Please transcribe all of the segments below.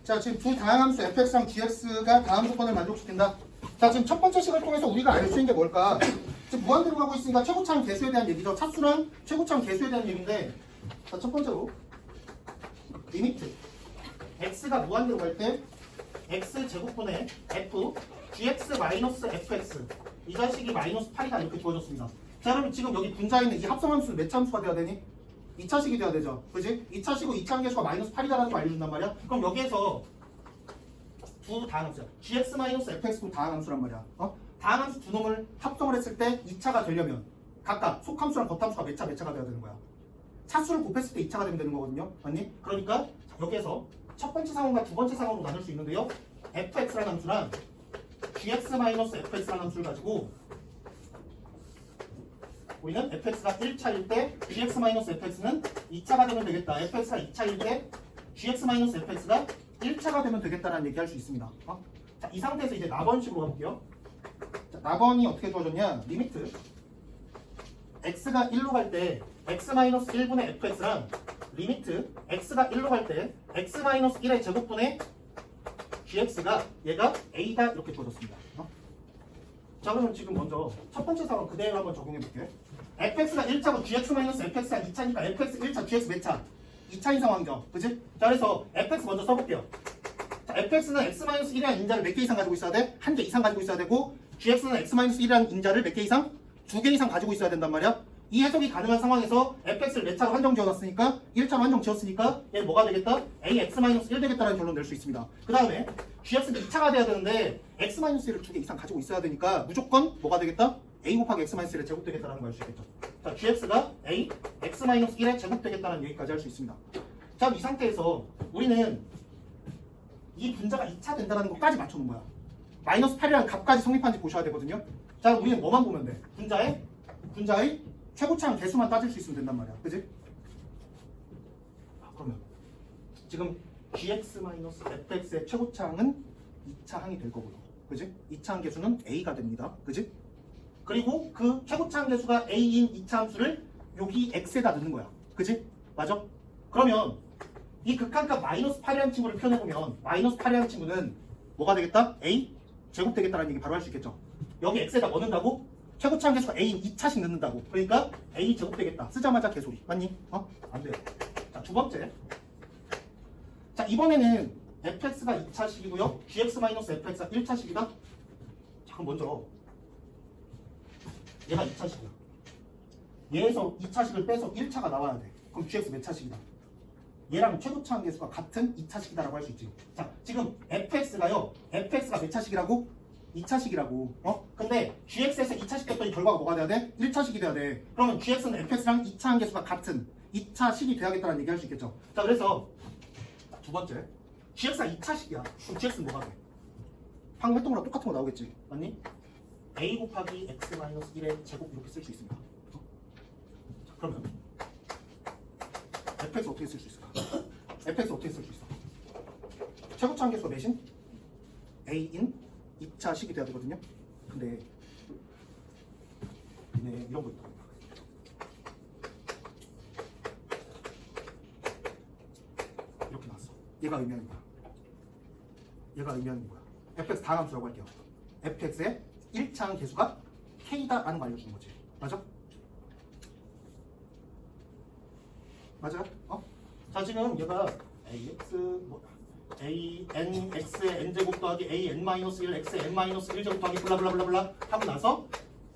자, 지금 두 다항함수 fx랑 gx가 다음 조건을 만족시킨다. 자, 지금 첫 번째 식을 통해서 우리가 알 수 있는 게 뭘까? 지금 무한대로 가고 있으니까 최고차항 개수에 대한 얘기죠. 차수랑 최고차항 개수에 대한 얘기인데, 자, 첫 번째로 리미트 x가 무한대로 갈 때 x 제곱분의 f gx 마이너스 fx 이 자식이 마이너스 8이다 이렇게 주어졌습니다. 자, 그러면 지금 여기 분자에 있는 이 합성함수는 몇 차함수가 돼야 되니? 2차식이 돼야 되죠. 그지? 2차식이고 2차항 개수가 마이너스 8이다라는 걸 알려준단 말이야. 그럼 여기에서 두 다항함수야. gx 마이너스 fx도 다항함수란 말이야. 다항함수 두 놈을 합성을 했을 때 2차가 되려면 각각 속함수랑 겉함수가 몇 차가 돼야 되는 거야. 차수를 곱했을 때 2차가 되면 되는 거거든요. 맞니? 그러니까 여기에서 첫 번째 상황과 두 번째 상황으로 나눌 수 있는데요. fx라는 함수랑 gx 마이너스 fx라는 함수를 가지고 우리는 fx가 1차일 때 gx-fx는 2차가 되면 되겠다. fx가 2차일 때 gx-fx가 1차가 되면 되겠다라는 얘기할 수 있습니다. 자, 이 상태에서 이제 나번식으로 가볼게요. 자, 나번이 어떻게 주어졌냐? 리미트 x가 1로 갈 때 x-1분의 fx랑 리미트 x가 1로 갈 때 x-1의 제곱분의 gx가 얘가 a다 이렇게 주어졌습니다. 자, 그러면 지금 먼저 첫 번째 상황 그대로 한번 적용해 볼게요. fx가 1차고 gx-fx가 2차니까 fx 1차, gx 몇 차? 2차인 상황이죠. 그치? 자, 그래서 fx 먼저 써볼게요. 자, fx는 x-1이라는 인자를 몇 개 이상 가지고 있어야 돼? 한 개 이상 가지고 있어야 되고 gx는 x-1이라는 인자를 몇 개 이상? 2개 이상 가지고 있어야 된단 말이야. 이 해석이 가능한 상황에서 fx를 몇 차로 한정 지어놨으니까 1차로 한정 지었으니까 얘는 뭐가 되겠다? ax-1 되겠다라는 결론 낼 수 있습니다. 그 다음에 gx는 2차가 돼야 되는데 x-1을 2개 이상 가지고 있어야 되니까 무조건 뭐가 되겠다? a 곱하기 x-1의 제곱되겠다라는 걸 알 수 있겠죠. 자, gx가 a x-1의 제곱되겠다는 얘기까지 할 수 있습니다. 자, 이 상태에서 우리는 이 분자가 2차 된다는 것까지 맞춰놓은 거야. 마이너스 8이라는 값까지 성립한지 보셔야 되거든요. 자, 우리는 뭐만 보면 돼? 분자의 최고차항 개수만 따질 수 있으면 된단 말이야. 그지? 그러면 지금 gx-fx의 최고차항은 2차항이 될 거고요. 그지? 2차항 개수는 a가 됩니다. 그지? 그리고 그 최고차항 개수가 a인 2차 함수를 여기 x에다 넣는 거야. 그지? 맞아? 그러면 이 극한값 마이너스 8이라는 친구를 표현해보면 마이너스 8이라는 친구는 뭐가 되겠다? a 제곱 되겠다라는 얘기 바로 할 수 있겠죠. 여기 x에다 뭐 넣는다고? 최고차항 개수가 a인 2차씩 넣는다고. 그러니까 a 제곱 되겠다. 쓰자마자 개소리. 맞니? 안 돼요. 자, 두 번째. 자, 이번에는 fx가 2차식이고요. gx-fx가 1차식이다. 자, 그럼 먼저 얘가 2차식이야. 얘에서 2차식을 빼서 1차가 나와야 돼. 그럼 gx 몇 차식이다? 얘랑 최고차항 개수가 같은 2차식이다라고 할 수 있지. 자, 지금 fx가 몇 차식이라고? 2차식이라고. 근데 gx에서 2차식 됐더니 결과가 뭐가 돼야 돼? 1차식이 돼야 돼. 그러면 gx는 fx랑 2차항 개수가 같은 2차식이 돼야겠다는 얘기 할 수 있겠죠. 자, 그래서 두 번째. gx가 2차식이야. 그럼 gx는 뭐가 돼? 방금 했던 거랑 똑같은 거 나오겠지. 맞니? a 곱하기 x-1의 제곱 이렇게 쓸 수 있습니다. 자, 그러면 fx 어떻게 쓸 수 있을까? fx 어떻게 쓸 수 있어? 최고차항 개수가 몇인? a인 2차식이 돼야 되거든요. 근데 이런 거 있다. 이렇게 나왔어. 얘가 의미하는 거야. fx 다항함수라고 할게요. fx의 1차항 개수가 k다라는 거 알려주는 거지. 맞아? 맞아요? 자, 지금 얘가 anx의 n제곱 더하기 an-1 x의 n-1제곱 더하기 블라블라블라블라 하고 나서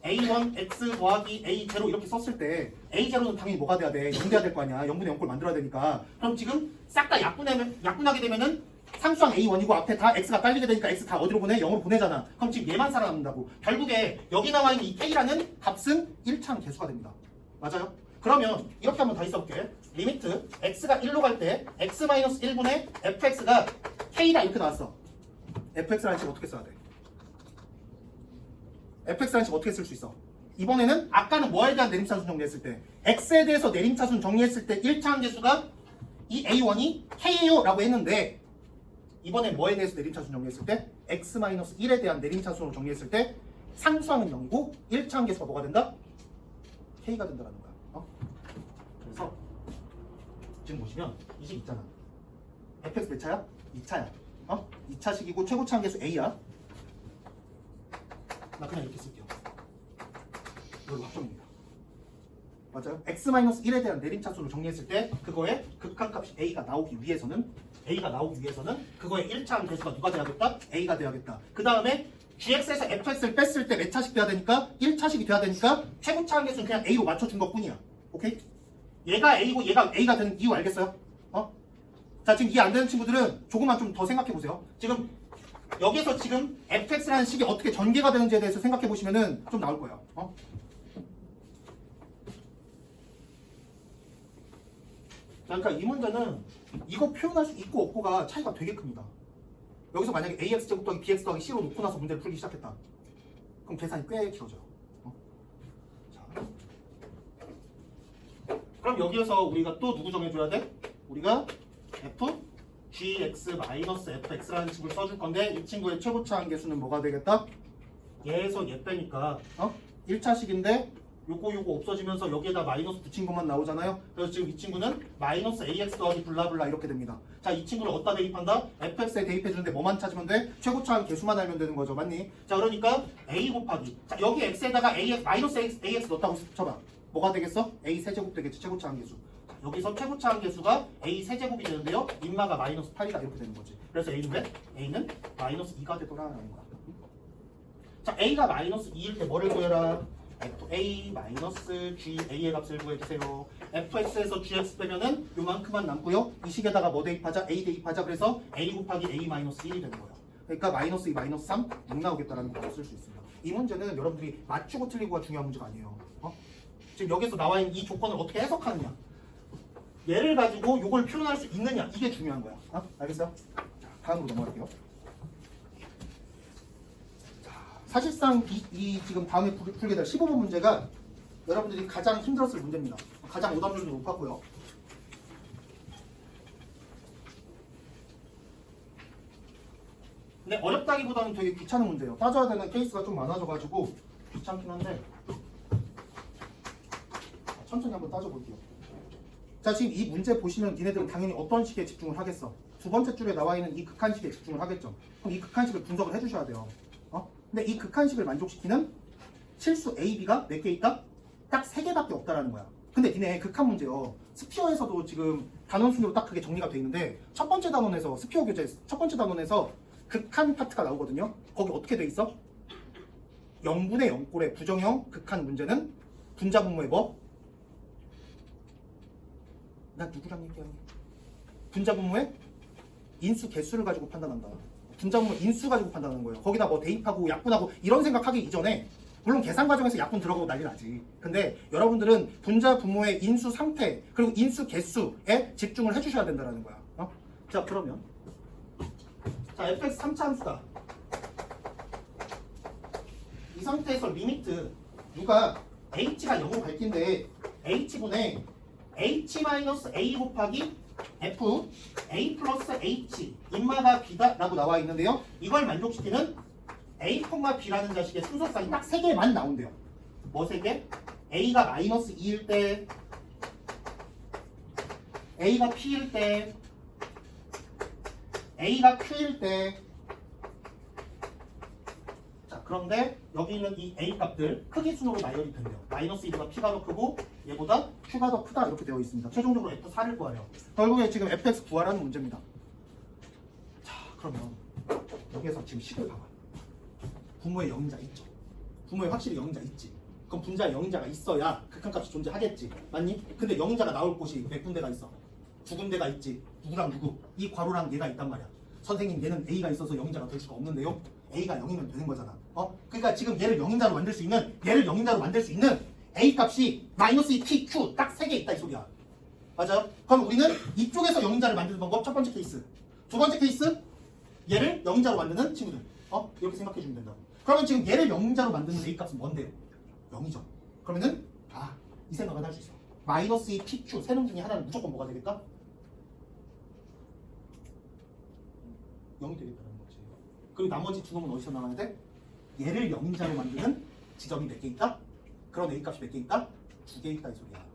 a1 x 더하기 a0 이렇게 썼을 때 a0는 당연히 뭐가 돼야 돼? 0 돼야 될 거 아니야. 0분의 0꼴 만들어야 되니까. 그럼 지금 싹 다 약분하게 되면은 상수항 a1이고 앞에 다 x가 깔리게 되니까 x 다 어디로 보내? 0으로 보내잖아. 그럼 지금 얘만 살아남는다고. 결국에 여기 나와 있는 이 k라는 값은 1차항 개수가 됩니다. 맞아요? 그러면 이렇게 한번 다시 써볼게. 리미트 x가 1로 갈 때 x-1분의 fx가 k다 이렇게 나왔어. fx라는 식 어떻게 써야 돼? fx라는 식 어떻게 쓸 수 있어? 이번에는 아까는 뭐에 대한 내림차순 정리했을 때 x에 대해서 내림차순 정리했을 때 1차항 개수가 이 a1이 k예요 라고 했는데 이번에 뭐에 대해서 내림차순 정리했을 때 x-1에 대한 내림차순으로 정리했을 때 상수항은 0이고 1차항 개수가 뭐가 된다? k가 된다는 거야. 그래서 지금 보시면 이 식 있잖아. fx 몇 차야? 2차야. 2차식이고 최고차 함계수 A야. 나 그냥 이렇게 쓸게요. 이걸로 합정입니다. 맞아요? x-1에 대한 내림차수를 정리했을 때 그거의 극한값이 A가 나오기 위해서는 그거의 1차 함계수가 누가 돼야겠다? A가 돼야겠다. 그 다음에 gx에서 fx를 뺐을 때 몇 차식 돼야 되니까 1차식이 돼야 되니까 최고차 함계수는 그냥 A로 맞춰준 것뿐이야. 오케이? 얘가 A고 얘가 A가 되는 이유 알겠어요? 자, 지금 이해 안 되는 친구들은 조금만 좀 더 생각해 보세요. 지금 여기서 지금 fx라는 식이 어떻게 전개가 되는지에 대해서 생각해 보시면은 좀 나올 거예요. 자, 그러니까 이 문제는 이거 표현할 수 있고 없고가 차이가 되게 큽니다. 여기서 만약에 ax 제곱 더하기 bx 더하기 c로 놓고 나서 문제를 풀기 시작했다. 그럼 계산이 꽤 길어져요. 자. 그럼 여기에서 우리가 또 누구 정해줘야 돼? 우리가 f gx-fx라는 식을 써줄 건데 이 친구의 최고차 함계수는 뭐가 되겠다? 얘에서 얘 빼니까 1차식인데 요거 없어지면서 여기에다 마이너스 붙인 것만 나오잖아요. 그래서 지금 이 친구는 마이너스 ax 더하기 블라블라 이렇게 됩니다. 자, 이 친구를 어디다 대입한다? fx에 대입해주는데 뭐만 찾으면 돼? 최고차 함계수만 알면 되는 거죠. 맞니? 자, 그러니까 a 곱하기 자, 여기 x에다가 ax, 마이너스 ax 넣었다고 쳐봐. 뭐가 되겠어? a 세제곱 되겠지. 최고차 함계수. 여기서 최고차 함계수가 a 세제곱이 되는데요. 인마가 마이너스 8이다 이렇게 되는 거지. 그래서 a는 왜? a는 마이너스 2가 되더라라는 거야. 자, a가 마이너스 2일 때 뭐를 구해라? fa 마이너스 ga의 값을 구해주세요. fx에서 gx 빼면은 요만큼만 남고요. 이 식에다가 뭐 대입하자? a 대입하자. 그래서 a 곱하기 a 마이너스 1이 되는 거예요. 그러니까 마이너스 2 마이너스 3 6 나오겠다라는 걸 쓸 수 있습니다. 이 문제는 여러분들이 맞추고 틀리고가 중요한 문제가 아니에요. 지금 여기서 나와 있는 이 조건을 어떻게 해석하느냐, 얘를 가지고 이걸 표현할 수 있느냐, 이게 중요한 거야. 알겠어요? 자, 다음으로 넘어갈게요. 사실상 이 지금 다음에 풀게 될 15번 문제가 여러분들이 가장 힘들었을 문제입니다. 가장 오답률도 높았고요. 근데 어렵다기보다는 되게 귀찮은 문제예요. 따져야 되는 케이스가 좀 많아져가지고 귀찮긴 한데 천천히 한번 따져볼게요. 자, 지금 이 문제 보시면 니네들은 당연히 어떤 식에 집중을 하겠어? 두 번째 줄에 나와 있는 이 극한식에 집중을 하겠죠. 그럼 이 극한식을 분석을 해주셔야 돼요. 근데 이 극한식을 만족시키는 실수 A, B가 몇 개 있다? 딱 3개밖에 없다라는 거야. 근데 니네 극한 문제요. 스피어에서도 지금 단원순으로 딱 그게 정리가 돼 있는데 첫 번째 단원에서 스피어 교재 첫 번째 단원에서 극한 파트가 나오거든요. 거기 어떻게 돼 있어? 0분의 0꼴의 부정형 극한 문제는 분자분모의 뭐? 나 누구랑 얘기하니? 분자분모의 인수 개수를 가지고 판단한다. 분자분모 인수 가지고 판단하는 거예요. 거기다 뭐 대입하고 약분하고 이런 생각하기 이전에 물론 계산 과정에서 약분 들어가고 난리 나지. 근데 여러분들은 분자분모의 인수 상태 그리고 인수 개수에 집중을 해주셔야 된다는 거야. 자, 그러면 자, fx 3차 함수다. 이 상태에서 리미트 누가 h가 0으로 갈 텐데 h분의 h-a 곱하기 f a 플러스 h 인마가 b다 라고 나와 있는데요. 이걸 만족시키는 a, b라는 자식의 순서쌍이 딱 3개만 나온대요. 뭐 3개? a가 마이너스 2일 때, a가 p일 때, a가 q일 때. 자, 그런데 여기 있는 이 a 값들 크기 순으로 나열이 된대요. 마이너스 2보다 p가 더 크고 얘보다 q가 더 크다 이렇게 되어 있습니다. 최종적으로 f4를 구하래요. 결국에 지금 fx 구하라는 문제입니다. 자, 그러면 여기에서 지금 식을 봐봐. 분모에 영인자 있죠. 분모에 확실히 영인자 있지. 그럼 분자에 영인자가 있어야 극한값이 존재하겠지. 맞니? 근데 영인자가 나올 곳이 몇 군데가 있어? 2군데가 있지. 누구랑 누구? 이 괄호랑 얘가 있단 말이야. 선생님, 얘는 a가 있어서 영인자가 될 수가 없는데요. a가 0이면 되는 거잖아. 그러니까 지금 얘를 영인자로 만들 수 있는 a 값이 마이너스 2p, q 딱 3개 있다 이 소리야. 맞아요? 그럼 우리는 이쪽에서 영인자를 만드는 방법 첫 번째 케이스. 두 번째 케이스, 얘를 영인자로 만드는 친구들. 이렇게 생각해 주면 된다. 그러면 지금 얘를 영인자로 만드는 a 값은 뭔데요? 0이죠. 그러면은 이 생각을 할 수 있어. 마이너스 2p, q 세 놈 중에 하나는 무조건 뭐가 되겠다? 0이 되겠다는 거지. 그리고 나머지 두 놈은 어디서 나와야 돼? 얘를 영인자로 만드는 지점이 몇 개 있다? 그런 a 값이 몇 개 있다? 2개 있다 이 소리야.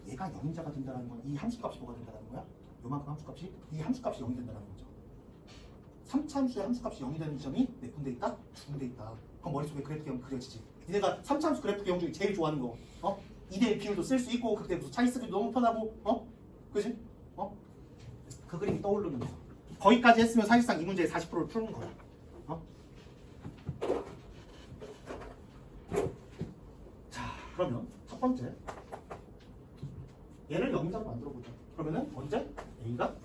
얘가 영인자가 된다는 건 이 함수 값이 뭐가 된다는 거야? 요만큼 함수값이 이 함수값이 0이 된다는 거죠. 3차 함수의 함수값이 0이 되는 지점이 몇 군데 있다? 2군데 있다. 그럼 머릿속에 그래프 개형 그려지지. 니네가 3차 함수 그래프 개형 중에 제일 좋아하는 거 2대1 비율도 쓸 수 있고 그때 무슨 차이 쓰기도 너무 편하고 그지? 그 그림이 떠오르는 거야. 거기까지 했으면 사실상 이 문제의 40%를 푸는 거야. 자, 그러면 첫 번째 얘를 영자로 만들어보자. 그러면은 언제? A가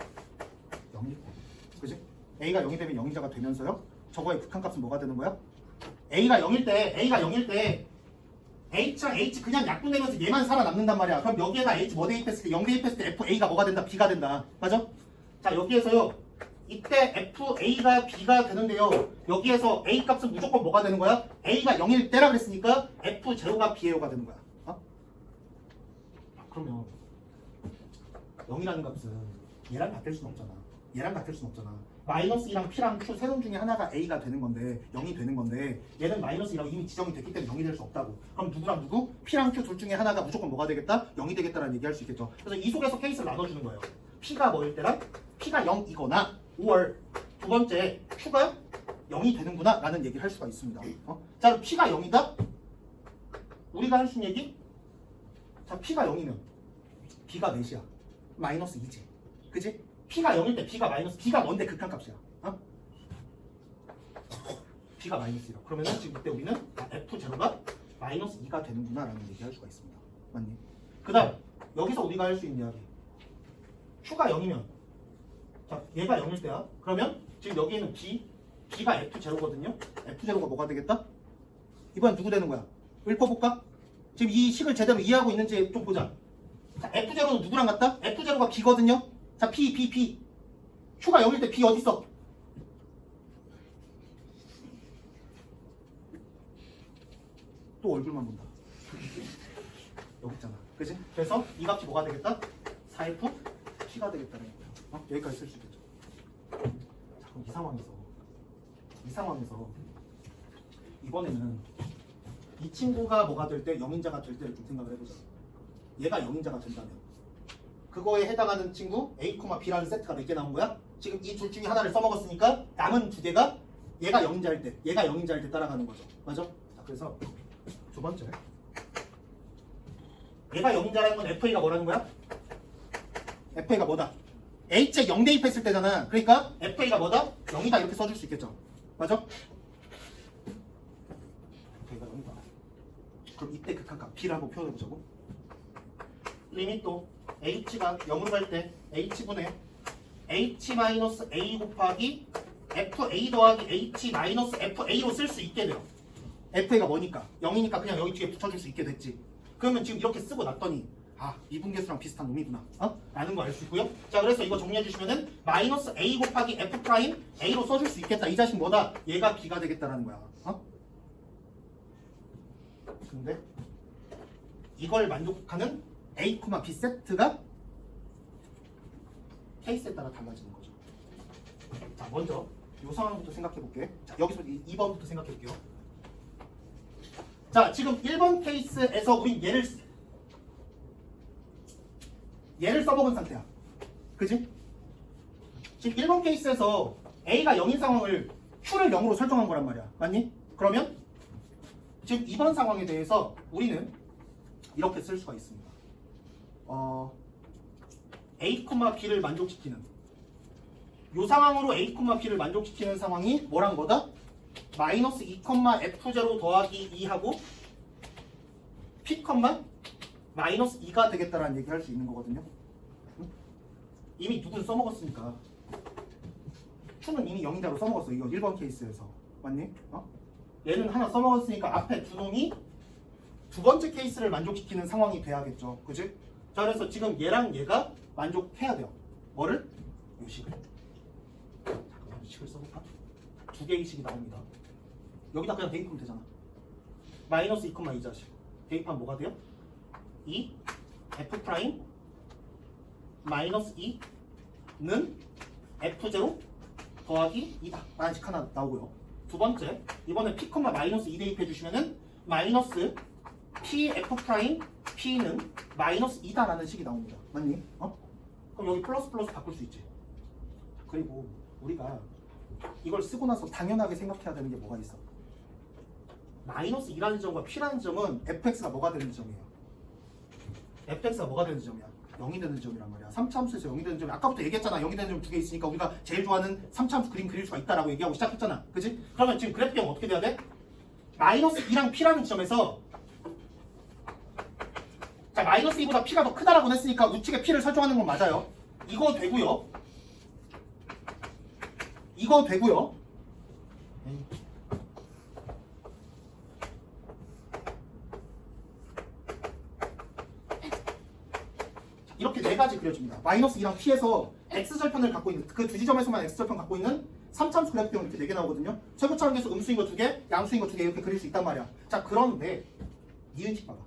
0일 때. 그지? A가 0이 되면 영자가 되면서요. 저거의 극한값은 뭐가 되는 거야? A가 0일 때 H랑 H 그냥 약분되면서 얘만 살아남는단 말이야. 그럼 여기에다 H 뭐 대입했을 때 0 대입했을 때 FA가 뭐가 된다? B가 된다. 맞아? 자, 여기에서요. 이때 FA가 B가 되는데요. 여기에서 A 값은 무조건 뭐가 되는 거야? A가 0일 때라 그랬으니까 F0가 B가 되는 거야. 그러면 0이라는 값은 얘랑 같을 수는 없잖아. 마이너스 2랑 P랑 Q 세 놈 중에 하나가 A가 되는 건데 0이 되는 건데 얘는 마이너스 2라고 이미 지정이 됐기 때문에 0이 될 수 없다고. 그럼 누구랑 누구? P랑 Q 둘 중에 하나가 무조건 뭐가 되겠다? 0이 되겠다라는 얘기할 수 있겠죠. 그래서 이 속에서 케이스를 나눠주는 거예요. P가 뭐일 때랑 P가 0이거나 5월 두 번째 Q가 0이 되는구나 라는 얘기를 할 수가 있습니다. 자, 그럼 P가 0이다? 우리가 할 수 있는 얘기? 자, P가 0이면 B가 몇이야? 마이너스 2지. 그지? P가 0일 때 B가 마이너스, B가 뭔데 극한값이야? B가 마이너스 1. 그러면은 지금 이때 우리는 F0가 마이너스 2가 되는구나 라는 얘기할 수가 있습니다. 맞니? 그 다음 여기서 우리가 할 수 있는 이야기. Q가 0이면 자, 얘가 0일 때야. 그러면 지금 여기에는 B가 F0거든요. F0가 뭐가 되겠다? 이번엔 누구 되는 거야? 읊어볼까? 지금 이 식을 제대로 이해하고 있는지 좀 보자. 자, F0는 누구랑 같다? F0가 B거든요. 자, P. Q가 0일 때 B 어딨어? 또 얼굴만 본다. 여기 있잖아. 그지? 그래서 이 값이 뭐가 되겠다? 4F P가 되겠다는 거야. 여기까지 쓸 수 있겠죠. 자, 그럼 이 상황에서 이번에는 이 친구가 뭐가 될 때 0인자가 될 때를 좀 생각을 해보자. 얘가 0인자가 된다면 그거에 해당하는 친구 A, B라는 세트가 몇 개 나온 거야? 지금 이 둘 중에 하나를 써먹었으니까 남은 두 개가 얘가 0인자일 때 따라가는 거죠. 맞아? 자, 그래서 두 번째 얘가 0인자라는 건 FA가 뭐라는 거야? FA가 뭐다? H에 0 대입했을 때잖아. 그러니까 FA가 뭐다? 0이다 이렇게 써줄 수 있겠죠. 맞아? FA가 0이다. 그럼 이때 극한값 B를 한번 표현해보자고. 리밋도 H가 0으로 갈 때 H분의 H-A 곱하기 FA 더하기 H-FA로 쓸 수 있게 돼요. FA가 뭐니까? 0이니까 그냥 여기 뒤에 붙여줄 수 있게 됐지. 그러면 지금 이렇게 쓰고 났더니 미분계수랑 비슷한 놈이구나 라는 거 알 수 있고요. 자, 그래서 이거 정리해 주시면은 마이너스 A 곱하기 F 프라임 A로 써줄 수 있겠다. 이 자식 뭐다? 얘가 B가 되겠다라는 거야. 근데 이걸 만족하는 A, B 세트가 케이스에 따라 달라지는 거죠. 자, 먼저 이 상황부터 생각해 볼게. 자, 여기서 2번부터 생각해 볼게요. 자, 지금 1번 케이스에서 우린 얘를 써먹은 상태야. 그지? 지금 1번 케이스에서 A가 0인 상황을 Q를 0으로 설정한 거란 말이야. 맞니? 그러면 지금 2번 상황에 대해서 우리는 이렇게 쓸 수가 있습니다. A, B를 만족시키는 이 상황으로 A, B를 만족시키는 상황이 뭐랑 뭐다? 마이너스 2, F0 더하기 2하고 P, 마이너스 2가 되겠다라는 얘기 할 수 있는 거거든요. 이미 누군 써먹었으니까 Q는 이미 0인자로 써먹었어. 이거 1번 케이스에서. 맞니? 얘는 하나 써먹었으니까 앞에 두 놈이 두 번째 케이스를 만족시키는 상황이 돼야겠죠. 그지? 자, 그래서 지금 얘랑 얘가 만족해야 돼요. 뭐를? 요 식을. 잠깐만, 식을 써볼까? 두 개의 식이 나옵니다. 여기다 그냥 대입하면 되잖아. 마이너스 2, 2 자식. 대입하면 뭐가 돼요? 2 F 프라임 마이너스 2는 F0 더하기 2다. 라는 식 하나 나오고요. 두 번째, 이번에 P, 마이너스 2 대입해 주시면은 마이너스 P, F 프라임 P는 마이너스 2다라는 식이 나옵니다. 맞니? 그럼 여기 플러스 플러스 바꿀 수 있지. 그리고 우리가 이걸 쓰고 나서 당연하게 생각해야 되는 게 뭐가 있어? 마이너스 2라는 점과 P라는 점은 fx가 뭐가 되는 점이에요? fx가 뭐가 되는 점이야? 0이 되는 점이란 말이야. 3차 함수에서 0이 되는 점이 아까부터 얘기했잖아. 0이 되는 점 두 개 있으니까 우리가 제일 좋아하는 3차 함수 그림 그릴 수가 있다라고 얘기하고 시작했잖아. 그치? 그러면 지금 그래프형 어떻게 돼야 돼? 마이너스 2랑 P라는 지점에서 자 마이너스 2보다 P가 더 크다라고 했으니까 우측에 P를 설정하는 건 맞아요. 이거 되고요. 이거 되고요. 이렇게 네 가지 그려집니다. 마이너스 2랑 P에서 X절편을 갖고 있는 그 두 지점에서만 X절편 갖고 있는 3차함수 그래프형 이렇게 4개 나오거든요. 최고차 함수 음수인 거 2개, 양수인 거 2개 이렇게 그릴 수 있단 말이야. 자 그런데 이은식 봐봐.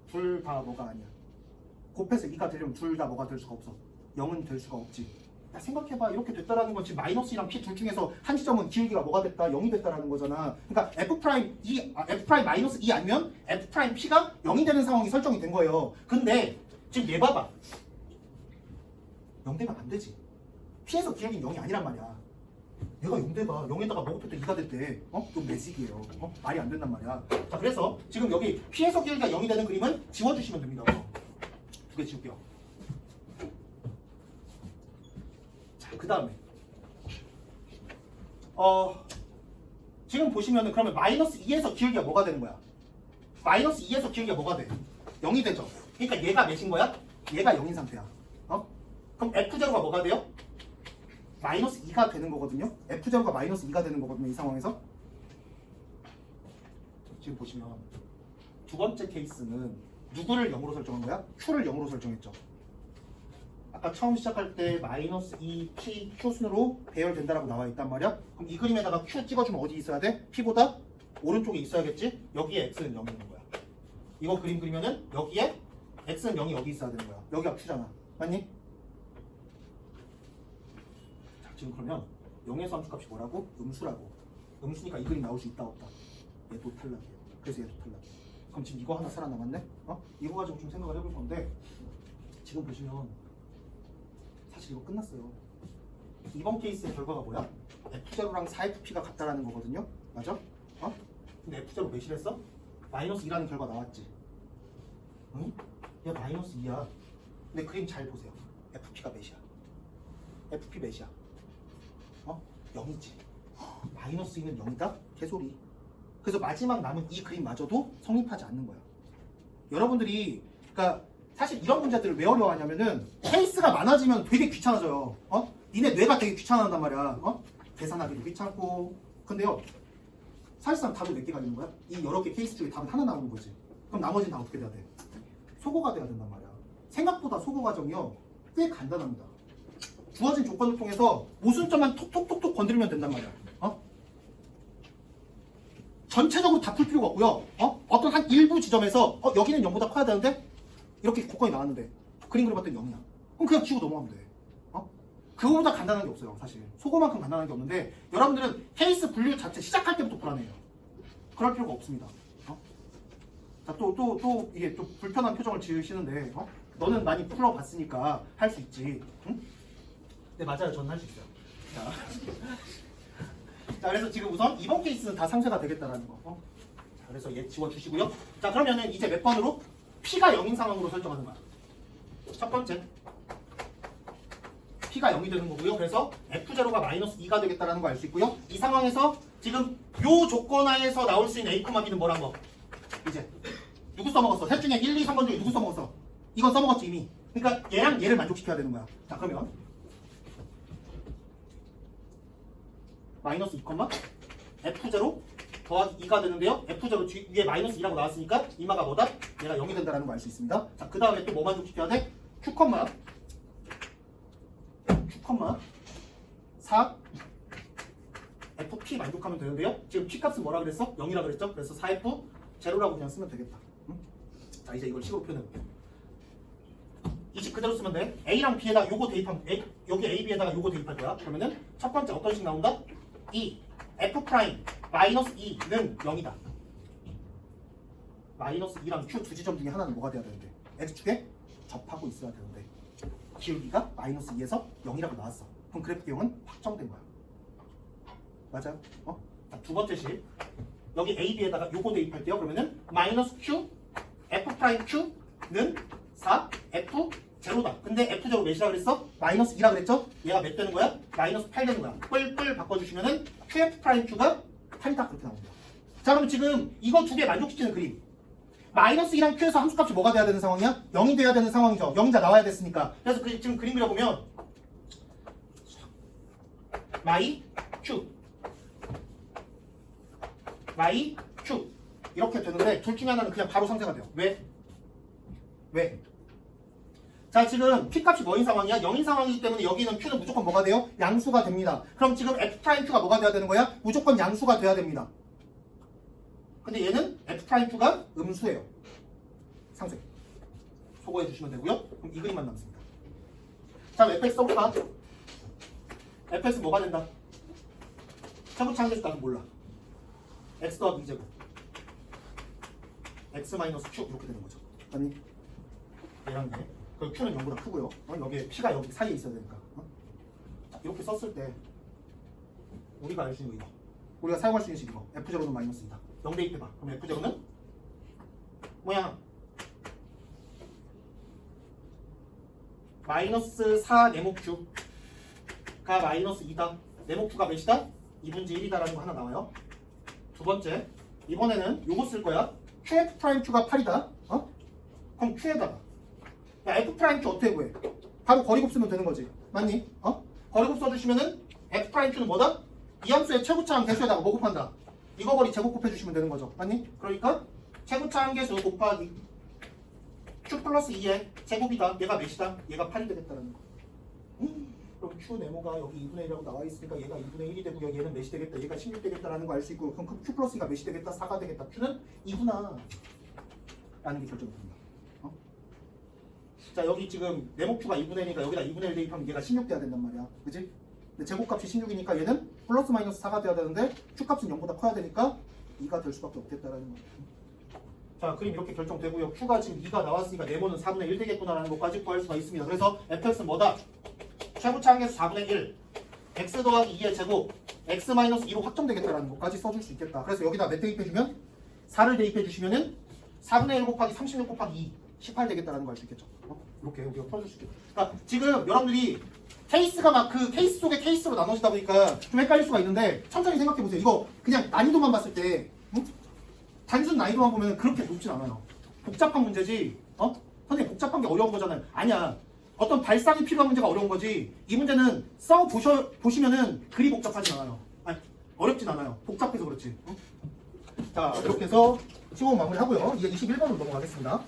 둘 다 뭐가 아니야. 곱해서 2가 되려면 둘 다 뭐가 될 수가 없어. 0은 될 수가 없지. 야, 생각해봐. 이렇게 됐다라는 건 지금 마이너스 2랑 P 둘 중에서 한 지점은 기울기가 뭐가 됐다? 0이 됐다라는 거잖아. 그러니까 F' 마이너스 2 아니면 F' P가 0이 되는 상황이 설정이 된 거예요. 근데 지금 얘 봐봐. 0 되면 안 되지. P에서 기울기는 0이 아니란 말이야. 얘가 0대가 0에다가 뭐 곱했대 2가 됐대. 좀 매직이에요. 말이 안 된단 말이야. 자 그래서 지금 여기 P에서 기울기가 0이 되는 그림은 지워주시면 됩니다. 두 개 지울게요. 그 다음에 지금 보시면은 그러면 마이너스 2에서 기울기가 뭐가 되는 거야? 마이너스 2에서 기울기가 뭐가 돼? 0이 되죠. 그러니까 얘가 몇인 거야? 얘가 0인 상태야. 그럼 F0가 뭐가 돼요? 마이너스 2가 되는 거거든요. F0가 마이너스 2가 되는 거거든요. 이 상황에서 지금 보시면 두 번째 케이스는 누구를 0으로 설정한 거야? Q를 0으로 설정했죠. 아까 처음 시작할 때 마이너스 2, P, Q 순으로 배열된다라고 나와 있단 말이야. 그럼 이 그림에다가 Q 찍어주면 어디 있어야 돼? P보다 오른쪽에 있어야겠지? 여기에 X는 0이 있는 거야. 이거 그림 그리면은 여기에 X는 0이 여기 있어야 되는 거야. 여기가 Q잖아. 맞니? 자, 지금 그러면 0에서 함수값이 뭐라고? 음수라고. 음수니까 이 그림 나올 수 있다 없다? 얘도 탈락이에요. 그래서 얘도 탈락이에요. 그럼 지금 이거 하나 살아남았네? 이거 가지고 좀 생각을 해볼 건데 지금 보시면 사실 이거 끝났어요. 이번 케이스의 결과가 뭐야? F0랑 4FP가 같다라는 거거든요. 맞아? 근데 F0 몇이랬어? 마이너스 2라는 결과 나왔지. 응? 얘 마이너스 2야. 근데 그림 잘 보세요. FP가 몇이야? FP 몇이야? 0이지. 마이너스 2는 0이다? 개소리. 그래서 마지막 남은 이 그림마저도 성립하지 않는 거야. 여러분들이 그러니까 사실 이런 문제들을 왜 어려워하냐면은 케이스가 많아지면 되게 귀찮아져요. 니네 뇌가 되게 귀찮아한단 말이야. 계산하기도 귀찮고. 근데요, 사실상 답을 몇 개가 있는 거야? 이 여러 개 케이스 중에 답은 하나 나오는 거지. 그럼 나머지는 다 어떻게 돼야 돼? 소거가 돼야 된단 말이야. 생각보다 소거 과정이요, 꽤 간단합니다. 주어진 조건을 통해서 모순점만 톡톡톡톡 건드리면 된단 말이야. 전체적으로 다 풀 필요가 없고요. 어떤 한 일부 지점에서 여기는 0보다 커야 되는데 이렇게 조건이 나왔는데 그림 그려봤더니 0이야. 그럼 그냥 지우고 넘어가면 돼. 그거보다 간단한 게 없어요. 사실 소거만큼 간단한 게 없는데 여러분들은 케이스 분류 자체 시작할 때부터 불안해요. 그럴 필요가 없습니다. 자, 또 이게 좀 불편한 표정을 지으시는데 너는 많이 풀어봤으니까 할 수 있지. 응? 네 맞아요. 저는 할 수 있어요. 자 그래서 지금 우선 이번 케이스는 다 상쇄가 되겠다라는 거. 자, 그래서 얘 지워주시고요. 자 그러면은 이제 몇 번으로? P가 0인 상황으로 설정하는 거야. 첫 번째 P가 0이 되는 거고요. 그래서 F0가 마이너스 2가 되겠다라는 거 알 수 있고요. 이 상황에서 지금 요 조건 하에서 나올 수 있는 A, B는 뭐란 거? 이제 누구 써먹었어? 셋 중에 1, 2, 3번 중에 누구 써먹었어? 이건 써먹었지 이미. 그러니까 얘랑 얘를 만족시켜야 되는 거야. 자 그러면 마이너스 2, F0 더하기 2가 되는데요. F0 위에 마이너스 2라고 나왔으니까 이마가 뭐다? 얘가 0이 된다는 거 알 수 있습니다. 자, 그 다음에 또 뭐 만족시켜야 돼? Q, 4 FP 만족하면 되는데요. 지금 P 값은 뭐라 그랬어? 0이라 그랬죠? 그래서 4F 제로라고 그냥 쓰면 되겠다. 자, 이제 이걸 식으로 표현해볼게요. 이 식 그대로 쓰면 돼. A랑 B에다가 요거 대입하면 여기 A, B에다가 요거 대입할 거야. 그러면은 첫 번째 어떤 식 나온다? F' 마이너스 2는 0이다. 마이너스 2랑 Q 두 지점 중에 하나는 뭐가 돼야 되는데? X축에 접하고 있어야 되는데 기울기가 마이너스 2에서 0이라고 나왔어. 그럼 그래프 B형은 확정된 거야. 맞아요? 자, 두 번째 식. 여기 A, B에다가 요거 대입할게요. 그러면은 마이너스 Q, F 프라임 Q는 4, F 제로다. 근데 F 제로 몇이라 그랬어? 마이너스 2라 그랬죠? 얘가 몇 되는 거야? 마이너스 8 되는 거야. 뿔뿔 바꿔주시면은 QF 프라임 Q가 8이다. 그렇게 나옵니다. 자, 그럼 지금 이거 두 개 만족시키는 그림. 마이너스 2랑 Q에서 함수값이 뭐가 돼야 되는 상황이야? 0이 돼야 되는 상황이죠. 0이 다 나와야 됐으니까. 그래서 지금 그림 그려보면 마이 Q 마이 Q 이렇게 되는데 둘 중에 하나는 그냥 바로 상쇄가 돼요. 왜? 왜? 자, 지금 P값이 뭐인 상황이야? 0인 상황이기 때문에 여기는 Q는 무조건 뭐가 돼요? 양수가 됩니다. 그럼 지금 F'Q가 뭐가 돼야 되는 거야? 무조건 양수가 돼야 됩니다. 근데 얘는 F'Q가 음수예요. 상쇄. 소거해 주시면 되고요. 그럼 이 그림만 남습니다. 자, fx 써볼까? fx 뭐가 된다? 최고차 한개수 나는 몰라. x 더하기 2제곱 x 마이너스 q 이렇게 되는 거죠. 아니 얘랑 얘. 그 q는 0보다 크고요. 여기에 p가 여기 사이에 있어야 되니까. 자, 이렇게 썼을 때 우리가 알 수 있는 거 이거. 우리가 사용할 수 있는 식 이거. f0는 마이너스 2다. 0 대입해봐. 그럼 f0는 뭐야? 마이너스 4 네모 q가 마이너스 2다. 네모 q가 몇이다? 2분의 1이다라는 거 하나 나와요. 두 번째, 이번에는 요거 쓸 거야. qf 프라임 q가 8이다. 그럼 q에다가 야, f 프라임 q 어떻게 구해? 바로 거리곱 쓰면 되는 거지. 맞니? 거리곱 써주시면은 f 프라임 q는 뭐다? 이 함수의 최고차항 개수에다가 뭐 곱한다? 이거 거리 제곱 곱해주시면 되는 거죠. 맞니? 그러니까 최고차항 개수 곱하기 q 플러스 2의 제곱이다. 얘가 몇이다? 얘가 8이 되겠다라는 거. 그럼 q 네모가 여기 2분의 1이라고 나와 있으니까 얘가 2분의 1이 되고요. 얘는 몇이 되겠다? 얘가 16 되겠다라는 거 알 수 있고, 그럼 q 플러스 2가 몇이 되겠다? 4가 되겠다. q는 2구나 라는 게 결정이 됩니다. 자, 여기 지금 네모 q가 2분의 1이니까 여기다 2분의 1 대입하면 얘가 16 돼야 된단 말이야. 그치? 근데 제곱값이 16이니까 얘는 플러스 마이너스 4가 돼야 되는데 q값은 0보다 커야 되니까 2가 될 수밖에 없겠다라는 거예요. 자, 그림 이렇게 결정되고요. q가 지금 2가 나왔으니까 네모는 4분의 1 되겠구나라는 것까지 구할 수가 있습니다. 그래서 fx는 뭐다? 최고차항에서 4분의 1 x 더하기 2의 제곱 x 마이너스 2로 확정되겠다라는 것까지 써줄 수 있겠다. 그래서 여기다 몇 대입해주면? 4를 대입해주시면은 4분의 1 곱하기 36 곱하기 2 18 되겠다라는 거 알 수 있겠죠. 이렇게 우리가 풀어줄 수 있겠다. 그러니까 지금 여러분들이 케이스가 막 그 케이스 속에 케이스로 나눠지다 보니까 좀 헷갈릴 수가 있는데 천천히 생각해 보세요. 이거 그냥 난이도만 봤을 때 단순 난이도만 보면 그렇게 높진 않아요. 복잡한 문제지. 선생님 복잡한 게 어려운 거잖아요. 아니야. 어떤 발상이 필요한 문제가 어려운 거지. 이 문제는 써 보시면은 그리 복잡하진 않아요. 아니, 어렵진 않아요. 복잡해서 그렇지. 자, 이렇게 해서 15분 마무리하고요. 이제 21번으로 넘어가겠습니다.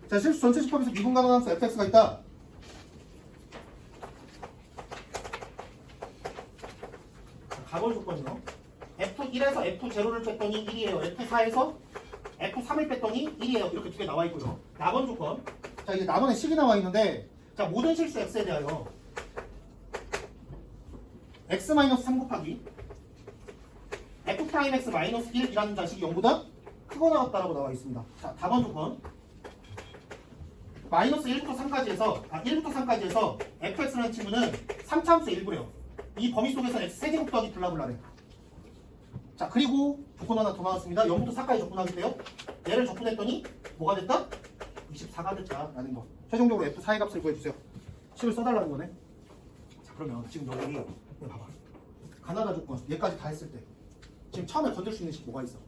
자, 실수 전체 식법에서 미분가능한 함수 fx가 있다. 자, 가볼 조건이요. f1에서 f0를 뺐더니 1이에요. f4에서 f3을 뺐더니 1이에요. 이렇게 두 개 나와 있고요. 나번 조건. 자, 이제 나번에 식이 나와 있는데, 자, 모든 실수 x에 대하여 x-3 곱하기 f'(x-1) 자식이 0보다 크거나 같다라고 나와 있습니다. 자, 다번 조건. 마이너스 1부터 3까지 해서 1부터 3까지 해서 fx라는 친구는 3차함수의 일부래요. 이 범위 속에서 x 세제곱 더하기 블라블라래. 자, 그리고 조건 하나 더 나왔습니다. 0부터 4까지 접근하겠대요. 얘를 접근했더니 뭐가 됐다? 24가 됐다라는 거. 최종적으로 f4의 값을 구해주세요. 식을 써달라는 거네. 자, 그러면 지금 여기 봐봐. 가나다 조건 얘까지 다 했을 때 지금 처음에 건들 수 있는 식 뭐가 있어?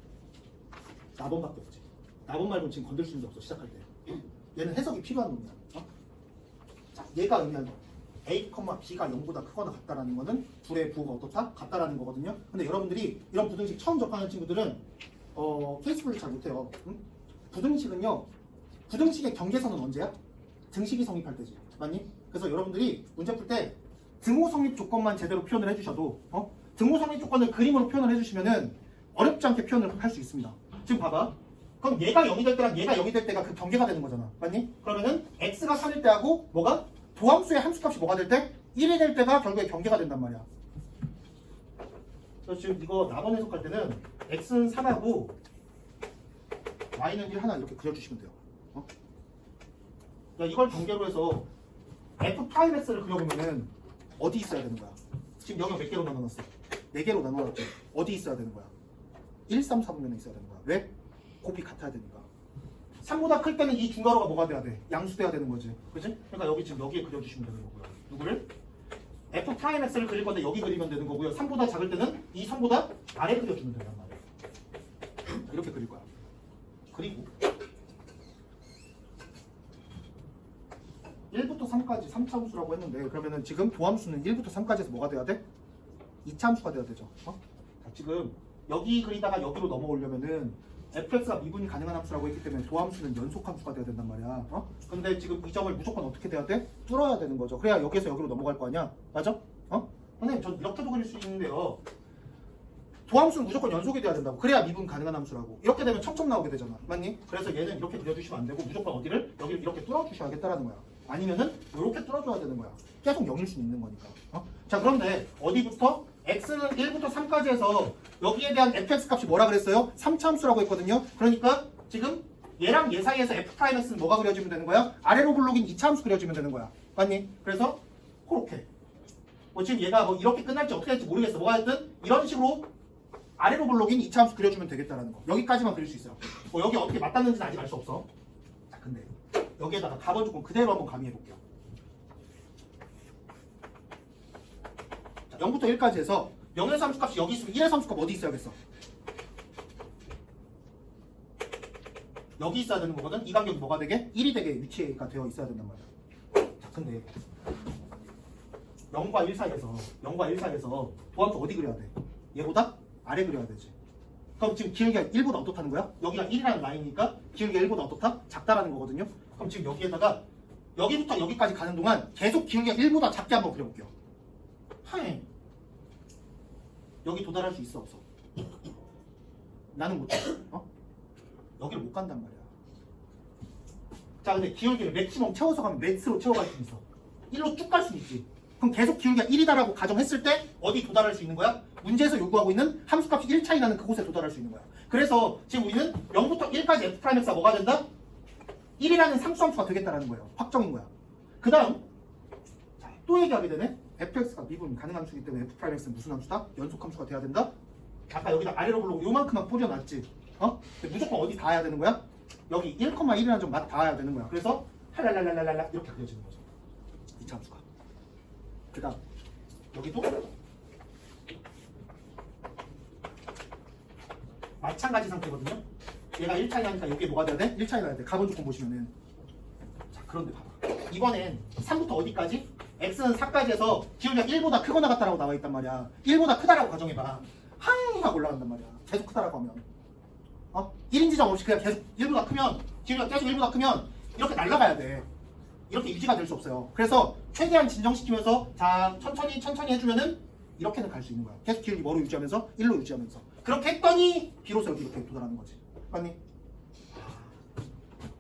나번밖에 없지. 나번 말고는 지금 건들 수 있는 게 없어. 시작할 때. 얘는 해석이 필요한 놈이야. 자, 얘가 의미하는 거. A, B가 0보다 크거나 같다라는 거는 둘의 부호가 어떻다? 같다라는 거거든요. 근데 여러분들이 이런 부등식 처음 접하는 친구들은 케이스 분류 잘 못해요. 부등식은요. 부등식의 경계선은 언제야? 등식이 성립할 때지. 맞니? 그래서 여러분들이 문제 풀 때 등호 성립 조건만 제대로 표현을 해주셔도 등호 성립 조건을 그림으로 표현을 해주시면은 어렵지 않게 표현을 할 수 있습니다. 지금 봐봐. 그럼 얘가 0이 될 때랑 얘가 0이 될 때가 그 경계가 되는 거잖아. 맞니? 그러면은 x가 3일 때하고 뭐가? 도함수의 함수값이 뭐가 될 때? 1이 될 때가 결국에 경계가 된단 말이야. 그래서 지금 이거 나번 해석할 때는 x는 3하고 y는 1 하나 이렇게 그려주시면 돼요. 어? 야, 이걸 경계로 해서 f'x를 그려보면은 어디 있어야 되는 거야? 지금 여기가 몇 개로 나눠놨어? 4개로 나눠놨죠. 어디 있어야 되는 거야? 1, 3, 4분면에 있어야 되는 거야. 왜? 곱이 같아야 되니까. 3보다 클 때는 이 중괄호가 뭐가 돼야 돼? 양수돼야 되는 거지. 그치? 그러니까 여기 지금 여기에 그려주시면 되는 거고요. 누구를? f'x를 그릴 건데 여기 그리면 되는 거고요. 3보다 작을 때는 이 3보다 아래 그려주면 된단 말이에요. 이렇게 그릴 거야. 그리고 1부터 3까지 3차 함수라고 했는데 그러면은 지금 도함수는 1부터 3까지 해서 뭐가 돼야 돼? 2차 함수가 돼야 되죠. 자, 지금 여기 그리다가 여기로 넘어오려면은 fx가 미분이 가능한 함수라고 했기 때문에 도함수는 연속 함수가 돼야 된단 말이야. 근데 지금 이 점을 무조건 어떻게 돼야 돼? 뚫어야 되는 거죠. 그래야 여기에서 여기로 넘어갈 거 아니야. 맞아? 선생님 전 이렇게도 그릴 수 있는데요. 도함수는 무조건 연속이 돼야 된다고. 그래야 미분 가능한 함수라고. 이렇게 되면 첨첨 나오게 되잖아. 맞니? 그래서 얘는 이렇게 그려주시면 안 되고 무조건 어디를? 여기를 이렇게 뚫어주셔야겠다라는 거야. 아니면은 이렇게 뚫어줘야 되는 거야. 계속 0일 수 있는 거니까. 자, 그런데 어디부터? x는 1부터 3까지 해서 여기에 대한 fx 값이 뭐라 그랬어요? 3차 함수라고 했거든요. 그러니까 지금 얘랑 얘 사이에서 f'x는 뭐가 그려지면 되는 거야? 아래로 블록인 2차 함수 그려지면 되는 거야. 맞니? 그래서 그렇게. 지금 얘가 뭐 이렇게 끝날지 어떻게 될지 모르겠어. 뭐가 됐든 이런 식으로 아래로 블록인 2차 함수 그려주면 되겠다라는 거. 여기까지만 그릴 수 있어요. 여기 어떻게 맞닿는지는 아직 알 수 없어. 자, 근데 여기에다가 답은 조금 그대로 한번 가미해 볼게요. 자, 0부터 1까지 해서 0에서 함수값이 여기 있으면 1에서 함수값 어디 있어야겠어? 여기 있어야 되는 거거든. 이 간격이 뭐가 되게? 1이 되게 위치가 되어 있어야 된단 말이야. 자, 근데 0과 1 사이에서 도함수 어디 그려야 돼? 얘보다 아래 그려야 되지. 그럼 지금 기울기가 1보다 어떻다는 거야? 여기가 1이라는 라인이니까 기울기가 1보다 어떻다? 작다라는 거거든요. 그럼 지금 여기에다가 여기부터 여기까지 가는 동안 계속 기울기가 1보다 작게 한번 그려볼게요. 하이. 여기 도달할 수 있어 없어? 나는 못해. 여기를 못 간단 말이야. 자, 근데 기울기를 맥시멈 채워서 가면 맥스로 채워갈 수 있어. 1로 쭉 갈 수 있지. 그럼 계속 기울기가 1이다라고 가정했을 때 어디 도달할 수 있는 거야? 문제에서 요구하고 있는 함수값이 1 차이 나는 그곳에 도달할 수 있는 거야. 그래서 지금 우리는 0부터 1까지 f'x가 뭐가 된다? 1이라는 상수함수가 되겠다라는 거예요. 확정인 거야. 그 다음 또 얘기하게 되네. fx가 미분 가능한 함수이기 때문에 f'x는 무슨 함수다? 연속 함수가 돼야 된다? 아까 여기다 아래로 블록 요만큼만 뿌려놨지. 근데 무조건 어디 닿아야 되는 거야? 여기 1,1이라는 점 맞 닿아야 되는 거야. 그래서 할랄랄랄랄라 이렇게 그려지는 거죠. 2차 함수가. 그 다음 여기도 마찬가지 상태거든요. 얘가 1차이 나니까 여기에 뭐가 돼야 돼? 1차이 나야 돼. 가본 조건 보시면은. 자, 그런데 봐봐. 이번엔 3부터 어디까지? x는 4까지 해서 기울기가 1보다 크거나 같다라고 나와 있단 말이야. 1보다 크다라고 가정해봐. 항 하고 올라간단 말이야. 계속 크다라고 하면. 1인 지점 없이 그냥 계속 1보다 크면 기울기가 계속 1보다 크면 이렇게 날아가야 돼. 이렇게 유지가 될 수 없어요. 그래서 최대한 진정시키면서 자 천천히 해주면은 이렇게는 갈 수 있는 거야. 계속 기울기 뭐로 유지하면서 1로 유지하면서 그렇게 했더니 비로소 여기 이렇게 도달하는 거지. 맞니?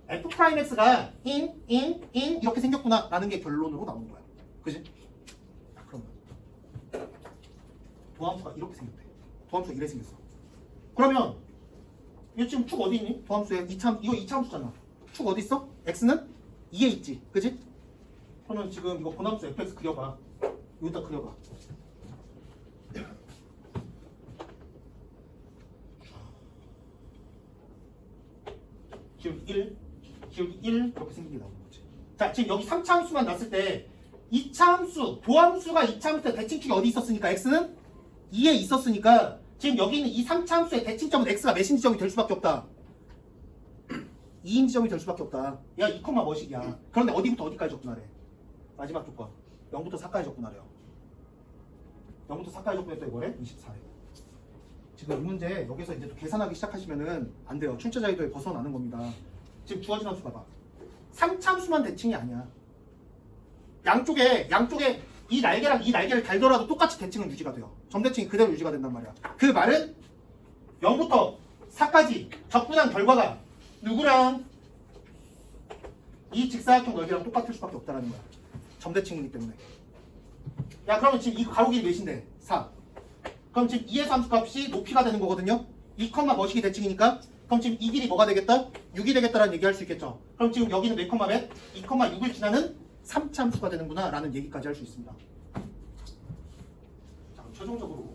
f'x가 in 이렇게 생겼구나 라는 게 결론으로 나오는 거야. 그지? 그러면 도함수가 이렇게 생겼대. 도함수가 이래 생겼어. 그러면 이거 지금 축 어디 있니? 도함수에 이거 2차 함수잖아. 축 어디 있어? x는 2에 있지. 그지? 그러면 지금 이거 본함수 fx 그려봐. 여기다 그려봐. 기울기 1 이렇게 생긴 게 나오는 거지. 자, 지금 여기 3차 함수만 났을 때 2차 함수, 도함수가 2차 함수 때 대칭축이 어디 있었으니까 x는 2에 있었으니까 지금 여기 있는 이 3차 함수의 대칭점은 x가 몇인 지점이 될 수밖에 없다. 2인 지점이 될 수밖에 없다. 야, 2, 뭐식이야. 그런데 어디부터 어디까지 접근하래? 마지막 조건. 0부터 4까지 접근하래요. 0부터 4까지 접근했더니 뭐래? 24래. 지금 이 문제 여기서 이제 또 계산하기 시작하시면은 안 돼요. 출제 자유도에 벗어나는 겁니다. 지금 주어진 함수 봐봐. 3차 함수만 대칭이 아니야. 양쪽에 이 날개랑 이 날개를 달더라도 똑같이 대칭은 유지가 돼요. 점대칭이 그대로 유지가 된단 말이야. 그 말은 0부터 4까지 접근한 결과가 누구랑? 이 직사각형 넓이랑 똑같을 수밖에 없다는 거야. 점대칭이기 때문에. 야, 그러면 지금 이 가로 길이 몇인데? 4. 그럼 지금 2의 함수값이 높이가 되는 거거든요. 2, 뭐시기 대칭이니까. 그럼 지금 이 길이 뭐가 되겠다? 6이 되겠다라는 얘기할 수 있겠죠. 그럼 지금 여기는 몇 몇? 2, 6을 지나는 3차 함수가 되는구나 라는 얘기까지 할 수 있습니다. 자, 그럼 최종적으로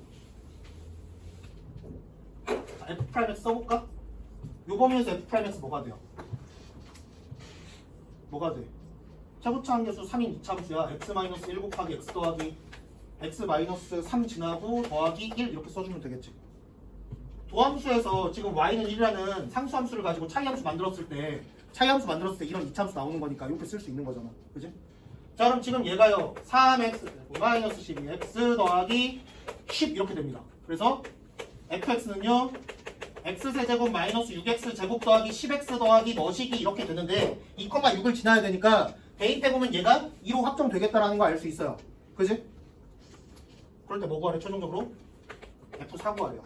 자, F'X 써볼까? 요 범위에서 F'X 뭐가 돼요? 뭐가 돼? 최고차 함수 3인 2차함수야. x-1 곱하기 x 더하기 x-3 지나고 더하기 1 이렇게 써주면 되겠지. 도함수에서 지금 y는 1이라는 상수함수를 가지고 차이함수 만들었을 때 이런 이차함수 나오는 거니까 이렇게 쓸 수 있는 거잖아. 그지? 자, 그럼 지금 얘가요 3x 12 x 더하기 10 이렇게 됩니다. 그래서 fx는요 x세제곱 마이너스 6x 제곱 더하기 10x 더하기 뭐시기 이렇게 되는데 2, 6을 지나야 되니까 대입해보면 얘가 2로 확정되겠다라는 거 알 수 있어요. 그지? 그럴 때 뭐 구하래? 최종적으로 f4 구하래요.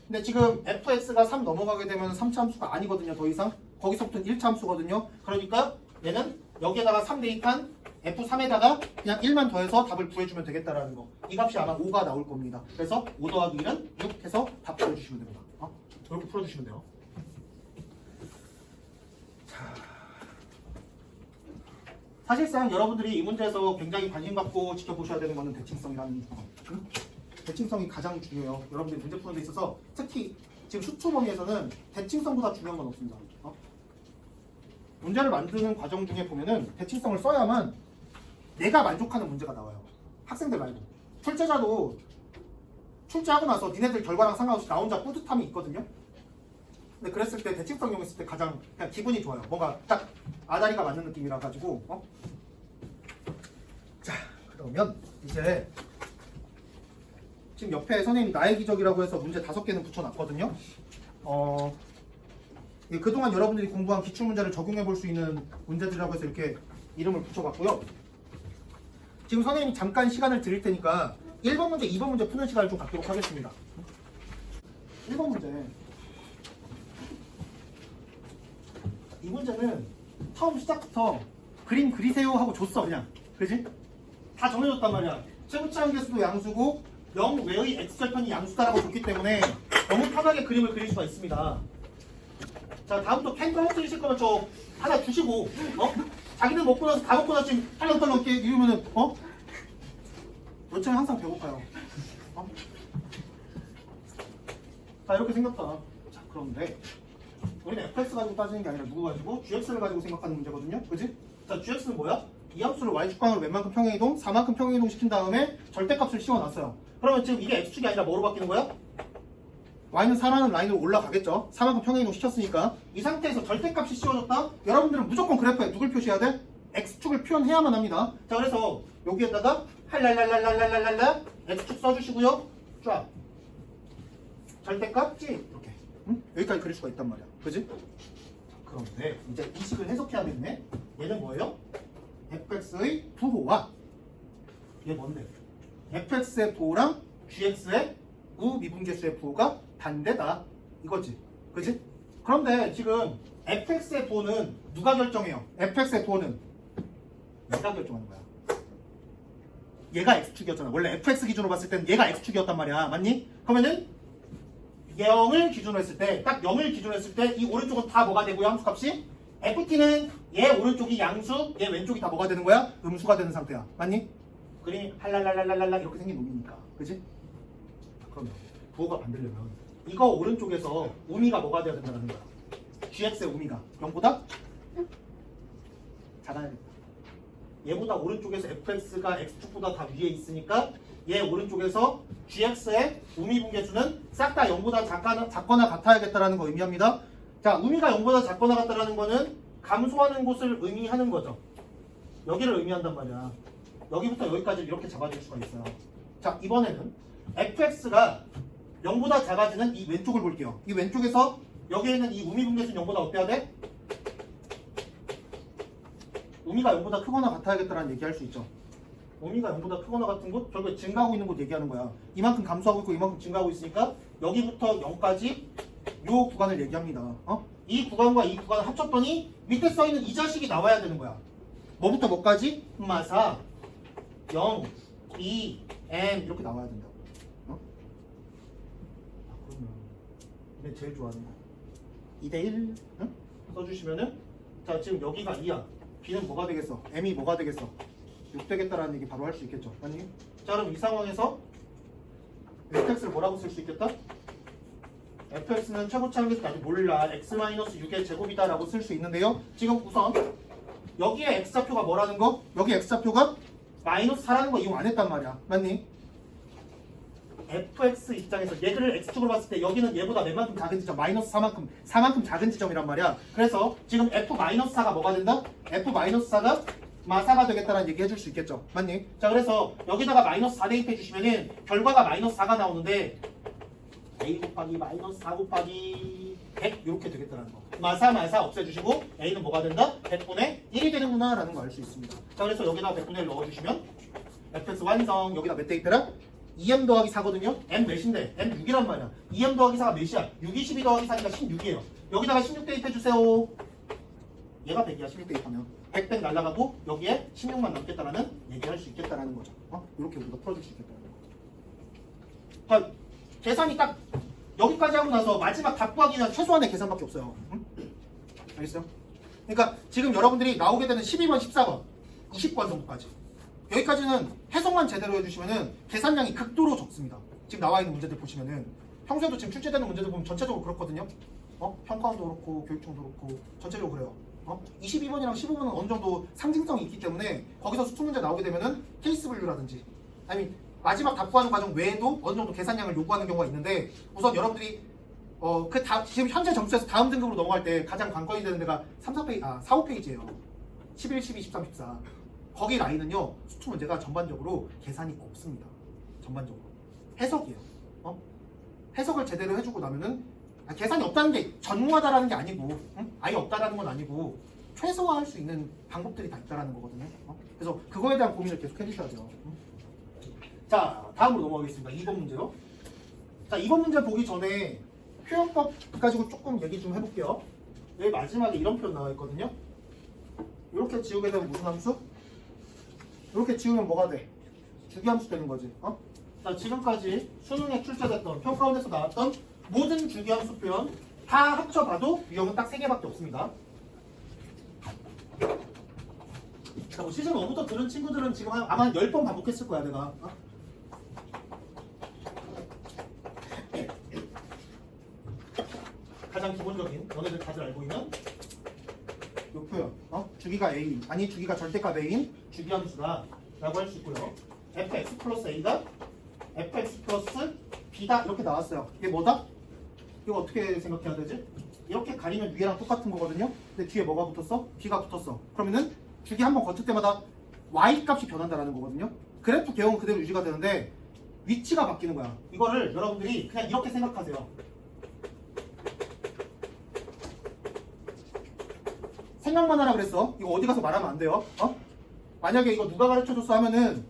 근데 지금 fx가 3 넘어가게 되면 3차 함수가 아니거든요. 더 이상 거기서부터는 1차 함수거든요. 그러니까 얘는 여기에다가 3 대입한 f3에다가 그냥 1만 더해서 답을 구해주면 되겠다라는 거. 이 값이 아마 5가 나올 겁니다. 그래서 5 더하기 1은 6 해서 답 구해주시면 됩니다. 이렇게 풀어주시면 돼요. 자, 사실상 여러분들이 이 문제에서 굉장히 관심 갖고 지켜보셔야 되는 거는 대칭성이라는 거. 대칭성이 가장 중요해요. 여러분들이 문제 푸는 데 있어서 특히 지금 수초 범위에서는 대칭성보다 중요한 건 없습니다. 문제를 만드는 과정 중에 보면은 대칭성을 써야만 내가 만족하는 문제가 나와요. 학생들 말고. 출제자도 출제하고 나서 니네들 결과랑 상관없이 나 혼자 뿌듯함이 있거든요. 근데 그랬을 때 대칭성 이용했을 때 가장 그냥 기분이 좋아요. 뭔가 딱 아다리가 맞는 느낌이라 가지고. 자, 그러면 이제 지금 옆에 선생님이 나의 기적이라고 해서 문제 5개는 붙여놨거든요. 그동안 여러분들이 공부한 기출문제를 적용해 볼 수 있는 문제들이라고 해서 이렇게 이름을 붙여봤고요. 지금 선생님이 잠깐 시간을 드릴 테니까 1번 문제, 2번 문제 푸는 시간을 좀 갖도록 하겠습니다. 1번 문제. 이 문제는 처음 시작부터 그림 그리세요 하고 줬어 그냥. 그지? 다 정해줬단 말이야. 최고차항 계수도 양수고 0 외의 x절편이 양수다라고 줬기 때문에 너무 편하게 그림을 그릴 수가 있습니다. 자, 다음부터 펜과 헛들이실 거면 저 하나 주시고 자기들 먹고 나서 다 먹고 나서 지금 탈렁탈렁 이러면은 요청이 항상 배고파요. 자, 이렇게 생겼다. 자, 그런데 우리는 fx 가지고 따지는 게 아니라 누구 가지고? gx를 가지고 생각하는 문제거든요. 그지? 자, gx는 뭐야? 이 함수를 y축방으로 웬만큼 평행이동, 4만큼 평행이동 시킨 다음에 절대값을 씌워놨어요. 그러면 지금 이게 x축이 아니라 뭐로 바뀌는 거야? y는 4라는 라인으로 올라가겠죠. 4만큼 평행이동 시켰으니까. 이 상태에서 절대값이 씌워졌다? 여러분들은 무조건 그래프에 누굴 표시해야 돼? x축을 표현해야만 합니다. 자, 그래서 여기에다가 할랄랄랄랄랄랄랄라 x축 써주시고요. 쫙. 절대값 지 이렇게. 응? 여기까지 그릴 수가 있단 말이야. 그지? 그런데 이제 이 식을 해석해야겠네. 얘는 뭐예요? fx의 부호와 얘 뭔데? fx의 부호랑 gx의 우미분계수의 부호가 반대다. 이거지. 그지? 그런데 지금 fx의 부호는 누가 결정해요? fx의 부호는 내가 결정하는 거야. 얘가 x축이었잖아. 원래 fx 기준으로 봤을 때는 얘가 x축이었단 말이야. 맞니? 그러면은 0을 기준으로 했을 때, 딱 0을 기준으로 했을 때 이 오른쪽은 다 뭐가 되고요? 함수값이? ft는 얘 오른쪽이 양수, 얘 왼쪽이 다 뭐가 되는 거야? 음수가 되는 상태야. 맞니? 그림이 할랄랄랄랄랄라 이렇게 생긴 놈이니까. 그지? 그러면 부호가 반대려면 이거 오른쪽에서 우미가 뭐가 돼야 된다는 거야? gx의 우미가 0보다 작아야겠다. 얘보다 오른쪽에서 fx가 x축보다 다 위에 있으니까 얘 오른쪽에서 gx의 우미분계수는 싹 다 0보다 작거나 같아야겠다라는 거 의미합니다. 자, 우미가 0보다 작거나 같다라는 거는 감소하는 곳을 의미하는 거죠. 여기를 의미한단 말이야. 여기부터 여기까지 이렇게 잡아줄 수가 있어요. 자, 이번에는 fx가 0보다 작아지는 이 왼쪽을 볼게요. 이 왼쪽에서 여기에 있는 이 우미분계수는 0보다 어때야 돼? 우미가 0보다 크거나 같아야겠다라는 얘기할 수 있죠. 우미가 0보다 크거나 같은 곳, 결국에 증가하고 있는 곳 얘기하는 거야. 이만큼 감소하고 있고 이만큼 증가하고 있으니까 여기부터 0까지 요 구간을 얘기합니다. 이 구간과 이 구간을 합쳤더니 밑에 써있는 이 자식이 나와야 되는 거야. 뭐부터 뭐까지? 마사 0, 2, m 이렇게 나와야 된다고. 어? 그러면 이게 제일 좋아하는 거 2대1 응? 써주시면은 자 지금 여기가 2야. b는 뭐가 되겠어? m이 뭐가 되겠어? 6 되겠다라는 얘기 바로 할 수 있겠죠. 아니? 자 그럼 이 상황에서 fx를 뭐라고 쓸 수 있겠다? fx는 최고차항에서 아직 몰라. x-6의 제곱이다 라고 쓸 수 있는데요. 지금 우선 여기에 x좌표가 뭐라는 거? 여기 x좌표가 -4라는 거 이용 안 했단 말이야. 맞니? fx 입장에서 얘를 x축으로 봤을 때 여기는 얘보다 웬만큼 작은 지점 -4만큼 작은 지점이란 말이야. 그래서 지금 f-4가 뭐가 된다? f-4가 마사가 되겠다라는 얘기 해줄 수 있겠죠. 맞니? 자 그래서 여기다가 -4 대입해 주시면은 결과가 -4가 나오는데 a 곱하기 -4 곱하기 100 이렇게 되겠다는 거. 마사 없애주시고 a는 뭐가 된다? 100분의 1이 되는구나 라는 거 알 수 있습니다. 자 그래서 여기다 100분의 1 넣어주시면 fx 완성. 여기다 몇 대입해라? 2m 더하기 4거든요. m 몇인데? m 6이란 말이야. 2m 더하기 4가 몇이야? 6이 12 더하기 4니까 16이에요. 여기다가 16 대입해주세요. 얘가 100이야. 16 대입하면 100 날라가고 여기에 16만 남겠다라는 얘기할 수 있겠다라는 거죠. 이렇게 우리가 풀어줄 수 있겠다는 거. 그러니까 계산이 딱 여기까지 하고 나서 마지막 답 구하기 위한 최소한의 계산밖에 없어요. 응? 알겠어요? 그러니까 지금 여러분들이 나오게 되는 12번, 14번, 20번 정도까지 여기까지는 해석만 제대로 해주시면은 계산량이 극도로 적습니다. 지금 나와 있는 문제들 보시면은 평소에도 지금 출제되는 문제들 보면 전체적으로 그렇거든요. 평가원도 그렇고 교육청도 그렇고 전체적으로 그래요. 22번이랑 15번은 어느 정도 상징성이 있기 때문에 거기서 수투 문제 나오게 되면은 케이스 분류라든지 아니면 마지막 답 구하는 과정 외에도 어느 정도 계산량을 요구하는 경우가 있는데 우선 여러분들이 지금 현재 점수에서 다음 등급으로 넘어갈 때 가장 관건이 되는 데가 4, 5페이지예요. 11, 12, 13, 14. 거기 라인은요. 수투 문제가 전반적으로 계산이 없습니다. 전반적으로. 해석이에요. 해석을 제대로 해주고 나면은 계산이 없다는 게 전무하다라는 게 아니고 아예 없다라는 건 아니고 최소화할 수 있는 방법들이 다 있다라는 거거든요. 그래서 그거에 대한 고민을 계속 해주셔야 돼요. 자, 다음으로 넘어가겠습니다. 2번 문제요. 자, 2번 문제 보기 전에 표현법 가지고 조금 얘기 좀 해볼게요. 여기 마지막에 이런 표현 나와 있거든요. 이렇게 지우게 되면 무슨 함수? 이렇게 지우면 뭐가 돼? 주기함수 되는 거지. 자, 지금까지 수능에 출제됐던 평가원에서 나왔던 모든 주기함수 표현 다 합쳐봐도 유형은 딱 3개밖에 없습니다. 자, 뭐 시즌 1부터 들은 친구들은 지금 아마 한 10번 반복했을 거야, 내가. 가장 기본적인 너네들 다들 알고 있는 이 표현. 주기가 A, 아니 주기가 절대값 A인 주기함수다 라고 할 수 있고요. fx 플러스 A가 fx 플러스 B다 이렇게 나왔어요. 이게 뭐다? 이거 어떻게 생각해야 되지? 이렇게 가리면 위에랑 똑같은 거거든요. 근데 뒤에 뭐가 붙었어? B가 붙었어. 그러면은 주기 한번 거칠 때마다 Y 값이 변한다라는 거거든요. 그래프 개형은 그대로 유지가 되는데 위치가 바뀌는 거야. 이거를 여러분들이 그냥 이렇게 생각하세요. 생각만 하라 그랬어. 이거 어디 가서 말하면 안 돼요. 만약에 이거 누가 가르쳐줬어 하면은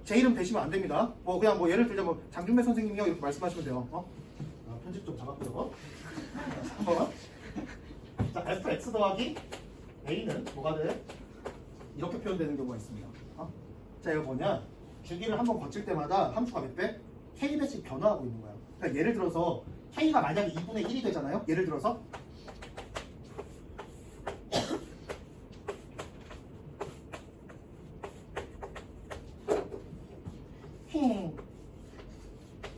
제 이름 대시면 안 됩니다. 그냥 예를 들자면 장준배 선생님이요 이렇게 말씀하시면 돼요. 편집 좀 잡았고요. 한번. 자, fx 더하기 a는 뭐가 돼? 이렇게 표현되는 경우가 있습니다. 자, 이거 뭐냐? 주기를 한번 거칠 때마다 함수가 몇 배? k배씩 변화하고 있는 거야. 그러니까 예를 들어서 k가 만약에 2분의 1이 되잖아요. 예를 들어서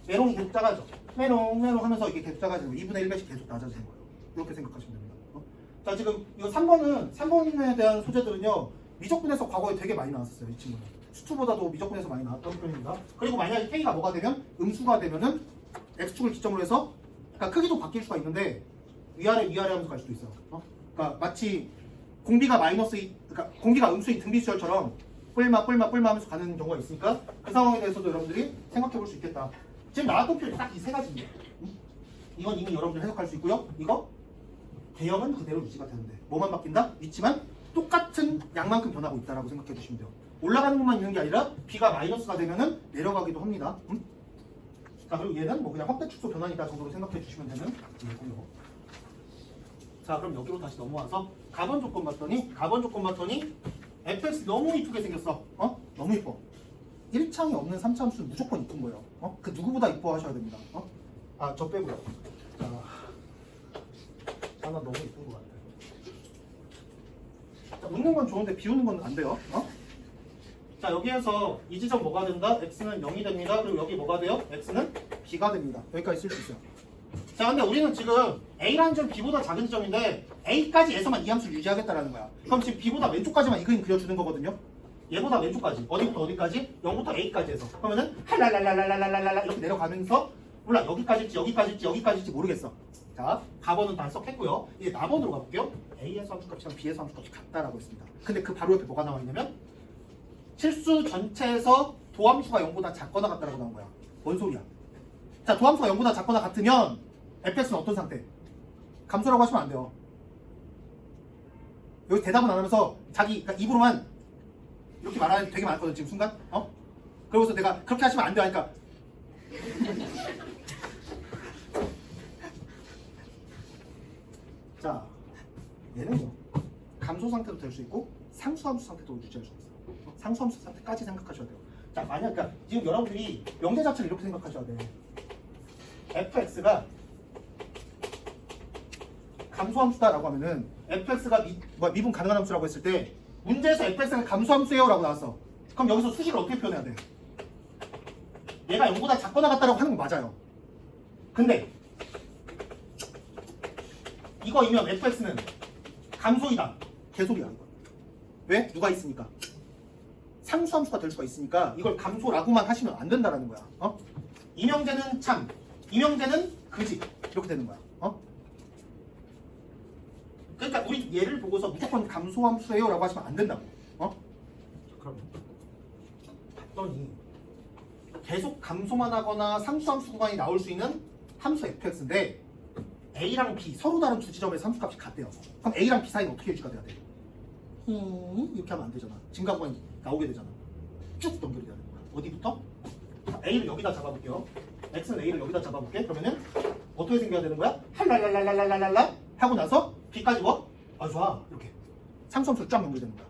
메롱이 계속 작아져. 메롱 하면서 이게 계속 작아지고 2분의 1배씩 계속 낮아지는 거예요. 이렇게 생각하시면 됩니다. 자, 지금 이거 3번에 대한 소재들은요. 미적분에서 과거에 되게 많이 나왔었어요. 이 친구는. 수투보다도 미적분에서 많이 나왔던 편입니다. 그리고 만약에 K가 뭐가 되면 음수가 되면은 X축을 기점으로 해서 그러니까 크기도 바뀔 수가 있는데 위아래 하면서 갈 수도 있어요. 그러니까 마치 공비가 음수인 등비수열처럼 뿔마 하면서 가는 경우가 있으니까 그 상황에 대해서도 여러분들이 생각해 볼 수 있겠다. 지금 나왔던 표현이 딱 이 세 가지입니다. 이건 이미 여러분들 해석할 수 있고요. 이거 개형은 그대로 유지가 되는데 뭐만 바뀐다? 위치만 똑같은 양만큼 변하고 있다라고 생각해 주시면 돼요. 올라가는 것만 있는 게 아니라 B가 마이너스가 되면은 내려가기도 합니다. 자, 그리고 얘는 그냥 확대 축소 변화니까 정도로 생각해 주시면 되는 거고요. 자 그럼 여기로 다시 넘어와서 가번 조건 봤더니 fx 너무 이쁘게 생겼어. 너무 이뻐. 1창이 없는 3차함수는 무조건 이쁜 거예요. 그 누구보다 이뻐하셔야 됩니다. 저 빼고요. 자, 나 너무 이쁜 것 같아. 자, 웃는 건 좋은데 비웃는 건 안 돼요. 자, 여기에서 이 지점 뭐가 된다? x는 0이 됩니다. 그리고 여기 뭐가 돼요? x는 b가 됩니다. 여기까지 쓸 수 있어요. 자, 근데 우리는 지금 a라는 점 b보다 작은 지점인데 a까지에서만 이 함수를 유지하겠다라는 거야. 그럼 지금 b보다 왼쪽까지만 이 그림 그려주는 거거든요. 얘보다 왼쪽까지. 어디부터 어디까지? 0부터 a까지 해서. 그러면은 할랄랄랄랄랄랄랄라 이렇게 내려가면서 몰라 여기까지일지 모르겠어. 자, 가번은 다 해석했고요. 이제 나번으로 가볼게요. a에서 함수값이랑 b에서 함수값이 같다라고 했습니다. 근데 그 바로 옆에 뭐가 나와 있냐면 실수 전체에서 도함수가 0보다 작거나 같다라고 나온 거야. 뭔 소리야? 자, 도함수가 0보다 작거나 같으면 fx는 어떤 상태? 감소라고 하시면 안 돼요. 여기 대답은 안 하면서 그러니까 입으로만 이렇게 말하는 게 되게 많거든 지금 순간. 그러고서 내가 그렇게 하시면 안 돼 하니까 자, 얘는요 감소 상태도 될 수 있고 상수함수 상태도 유지할 수 있어요. 상수함수 상태까지 생각하셔야 돼요. 자, 만약 그러니까 지금 여러분들이 명제 자체를 이렇게 생각하셔야 돼. fx가 감소함수다라고 하면은 fx가 미분 가능한 함수라고 했을 때 문제에서 fx가 감소함수예요 라고 나왔어. 그럼 여기서 수식을 어떻게 표현해야 돼? 얘가 0보다 작거나 같다라고 하는 건 맞아요. 근데 이거이면 fx는 감소이다. 개소리야 이거. 왜? 누가 있으니까. 상수함수가 될 수가 있으니까 이걸 감소라고만 하시면 안 된다라는 거야. 이명재는 참, 이명재는 그지. 이렇게 되는 거야. 그러니까 우리 얘를 보고서 무조건 감소함수예요 라고 하시면 안 된다고. 그럼 봤더니 계속 감소만 하거나 상수함수 구간이 나올 수 있는 함수 fx인데 a랑 b 서로 다른 두 지점의 함수값이 같대요. 그럼 a랑 b 사이는 어떻게 유지가 돼야 돼? 이렇게 하면 안 되잖아. 증가 구간이 나오게 되잖아. 쭉 연결이 돼야 되는 거야. 어디부터? a를 여기다 잡아볼게요. x는 a를 여기다 잡아볼게. 그러면은 어떻게 생겨야 되는 거야? 할랄랄랄랄랄랄라 하고 나서 b까지 뭐? 좋아. 이렇게 상수함수로 쫙 연결되는 거야.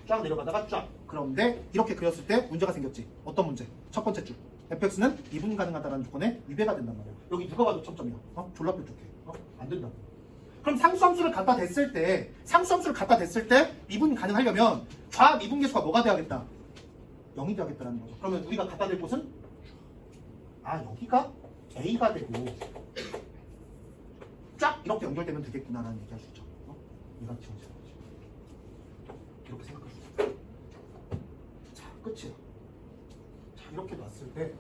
쫙 내려가다가 쫙. 그런데 이렇게 그렸을 때 문제가 생겼지. 어떤 문제? 첫 번째 줄. fx는 미분 가능하다는 조건에 위배가 된단 말이야. 여기 누가 봐도 첨점이야. 졸라 뾰족해. 안 된다. 그럼 상수함수를 갖다 댔을 때 미분 가능하려면 좌 미분계수가 뭐가 돼야겠다? 0이 돼야겠다는 거죠. 그러면 우리가 갖다 댈 곳은 여기가 a가 되고 쫙 이렇게 연결되면 되겠구나라는 얘기할 수 있죠. 이같이 이렇게 생각할 수 있어요. 자, 끝이야. 자, 이렇게 놨을 때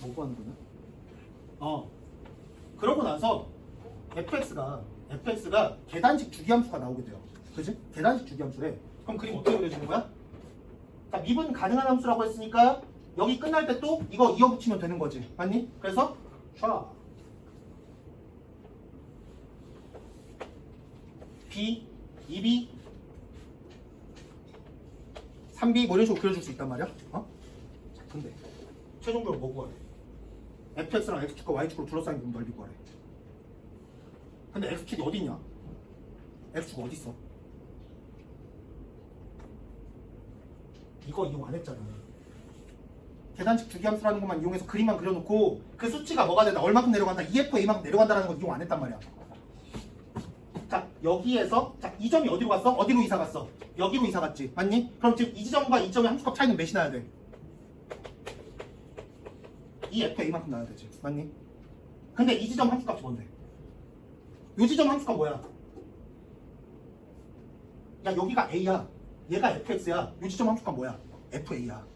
뭐 구하는 거냐? 그러고 나서 fx가 계단식 주기함수가 나오게 돼요. 그지? 계단식 주기함수래. 그럼 그림 어떻게 그려지는 거야? 자, 미분 가능한 함수라고 했으니까 여기 끝날 때 또 이거 이어붙이면 되는 거지. 맞니? 그래서 촤 b, 2b, 3b 뭐 이런 식으로 그려줄 수 있단 말이야. 근데 최종적으로 뭐 구하래? fx랑 x축과 y축으로 둘러싸인 부분 넓이 구하래. 근데 x축이 어디 있냐? x축 어디 있어? 이거 이용 안 했잖아. 계단식 주기함수라는 것만 이용해서 그림만 그려놓고 그 수치가 뭐가 된다, 얼마큼 내려간다, EFA만큼 내려간다라는 거 이용 안 했단 말이야. 자, 여기에서 이 점이 어디로 갔어? 어디로 이사 갔어? 여기로 이사 갔지. 맞니? 그럼 지금 이 지점과 이 점의 함수값 차이는 몇이 나야 돼? EFA만큼 나야 되지. 맞니? 근데 이 지점 함수값이 뭔데? 이 지점 함수값 뭐야? 야, 여기가 A야. 얘가 FX야. 이 지점 함수값 뭐야? FA야.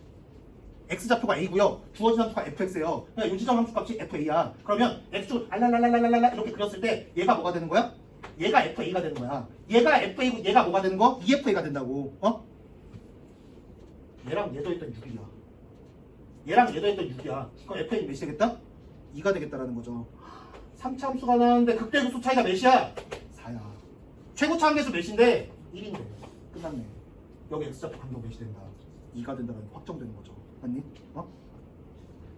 X좌표가 A고요. 주어진 함수가 FX예요. 그러니까 이 지점 함수값이 FA야. 그러면 X축 알랄랄랄랄랄라 이렇게 그렸을 때 얘가 뭐가 되는 거야? 얘가 FA가 되는 거야. 얘가 FA고 얘가 뭐가 되는 거? EFA가 된다고. 얘랑 얘도 있던 6이야. 얘랑 얘도 있던 6이야. 그럼 FA는 몇이 되겠다? 2가 되겠다라는 거죠. 3차 함수가 나왔는데 극대극소 차이가 몇이야? 4야. 최고차 함계수 몇인데? 1인데. 끝났네. 여기 X좌표 간도 몇이 된다? 2가 된다는 게 확정되는 거죠. 맞니?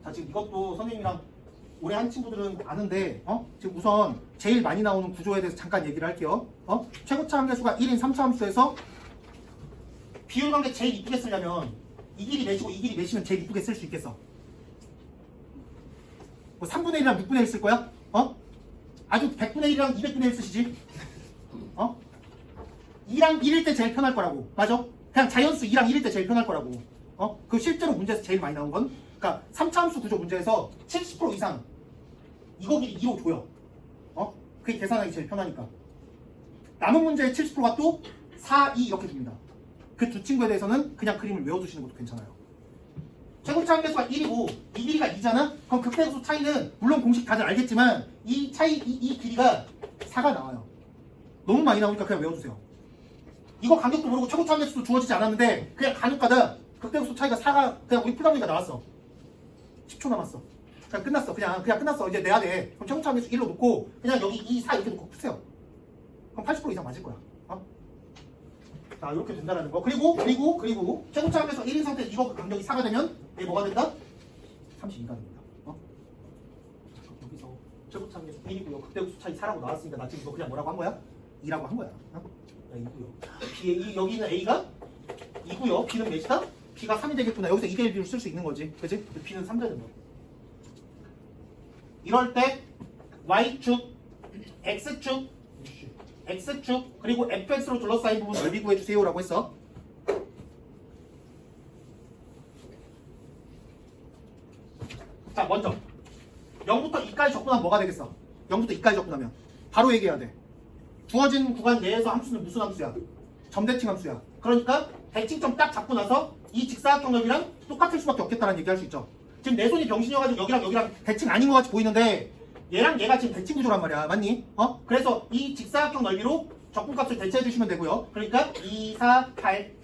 자, 지금 이것도 선생님이랑 오래 한 친구들은 아는데 지금 우선 제일 많이 나오는 구조에 대해서 잠깐 얘기를 할게요. 최고차 함계수가 1인 3차 함수에서 비율 관계 제일 이쁘게 쓰려면 이 길이 몇이고 이 길이 몇이면 제일 이쁘게 쓸 수 있겠어. 뭐 3분의 1이랑 6분의 1 쓸 거야? 아주 100분의 1이랑 200분의 1 쓰시지? 2랑 1일 때 제일 편할 거라고. 맞아? 그냥 자연수 2랑 1일 때 제일 편할 거라고. 그 실제로 문제에서 제일 많이 나온 건 그러니까 3차 함수 구조 문제에서 70% 이상 이거 길이 2로 줘요. 그게 계산하기 제일 편하니까. 남은 문제의 70%가 또 4, 2 이렇게 줍니다. 그 두 친구에 대해서는 그냥 그림을 외워두시는 것도 괜찮아요. 최고차 함계수가 1이고 이 길이가 2잖아? 그럼 극대수 차이는 물론 공식 다들 알겠지만 이 차이, 이 길이가 4가 나와요. 너무 많이 나오니까 그냥 외워주세요. 이거 간격도 모르고 최고차 함계수도 주어지지 않았는데 그냥 간혹가다 극대수 차이가 4가 그냥 우리 풀다 보니까 나왔어. 10초 남았어. 그냥 끝났어. 그냥 끝났어. 이제 내야 돼. 그럼 최고차 함계수 1로 놓고 그냥 여기 2, 4 이렇게 놓고 푸세요. 그럼 80% 이상 맞을 거야. 자, 이렇게 된다는 거. 그리고 최고차 함계수 1인 상태 이거 간격이 4가 되면 얘 뭐가 된다? 32가 됩니다. 여기서 최고차 함계수 1이고요. 극대수 차이 4라고 나왔으니까 나 지금 이거 그냥 뭐라고 한 거야? 2라고 한 거야. 야, 2고요. 여기 있는 A가 2고요. B는 몇이다? B가 3이 되겠구나. 여기서 2대 1비로 쓸 수 있는 거지. 그치? B는 3 되는 거. 이럴 때 Y축, X축, 그리고 fx로 둘러싸인 부분 넓이 구해주세요 라고 했어. 자, 먼저 0부터 2까지 접근하면 뭐가 되겠어? 0부터 2까지 접근하면 바로 얘기해야 돼. 주어진 구간 내에서 함수는 무슨 함수야? 점대칭 함수야. 그러니까 대칭점 딱 잡고 나서 이 직사각형 넓이랑 똑같을 수밖에 없겠다는 얘기할 수 있죠. 지금 내 손이 병신이어가지고 여기랑 대칭 아닌 것 같이 보이는데 얘랑 얘가 지금 대칭 구조란 말이야. 맞니? 그래서 이 직사각형 넓이로 적분값을 대체해 주시면 되고요. 그러니까 2, 4, 8.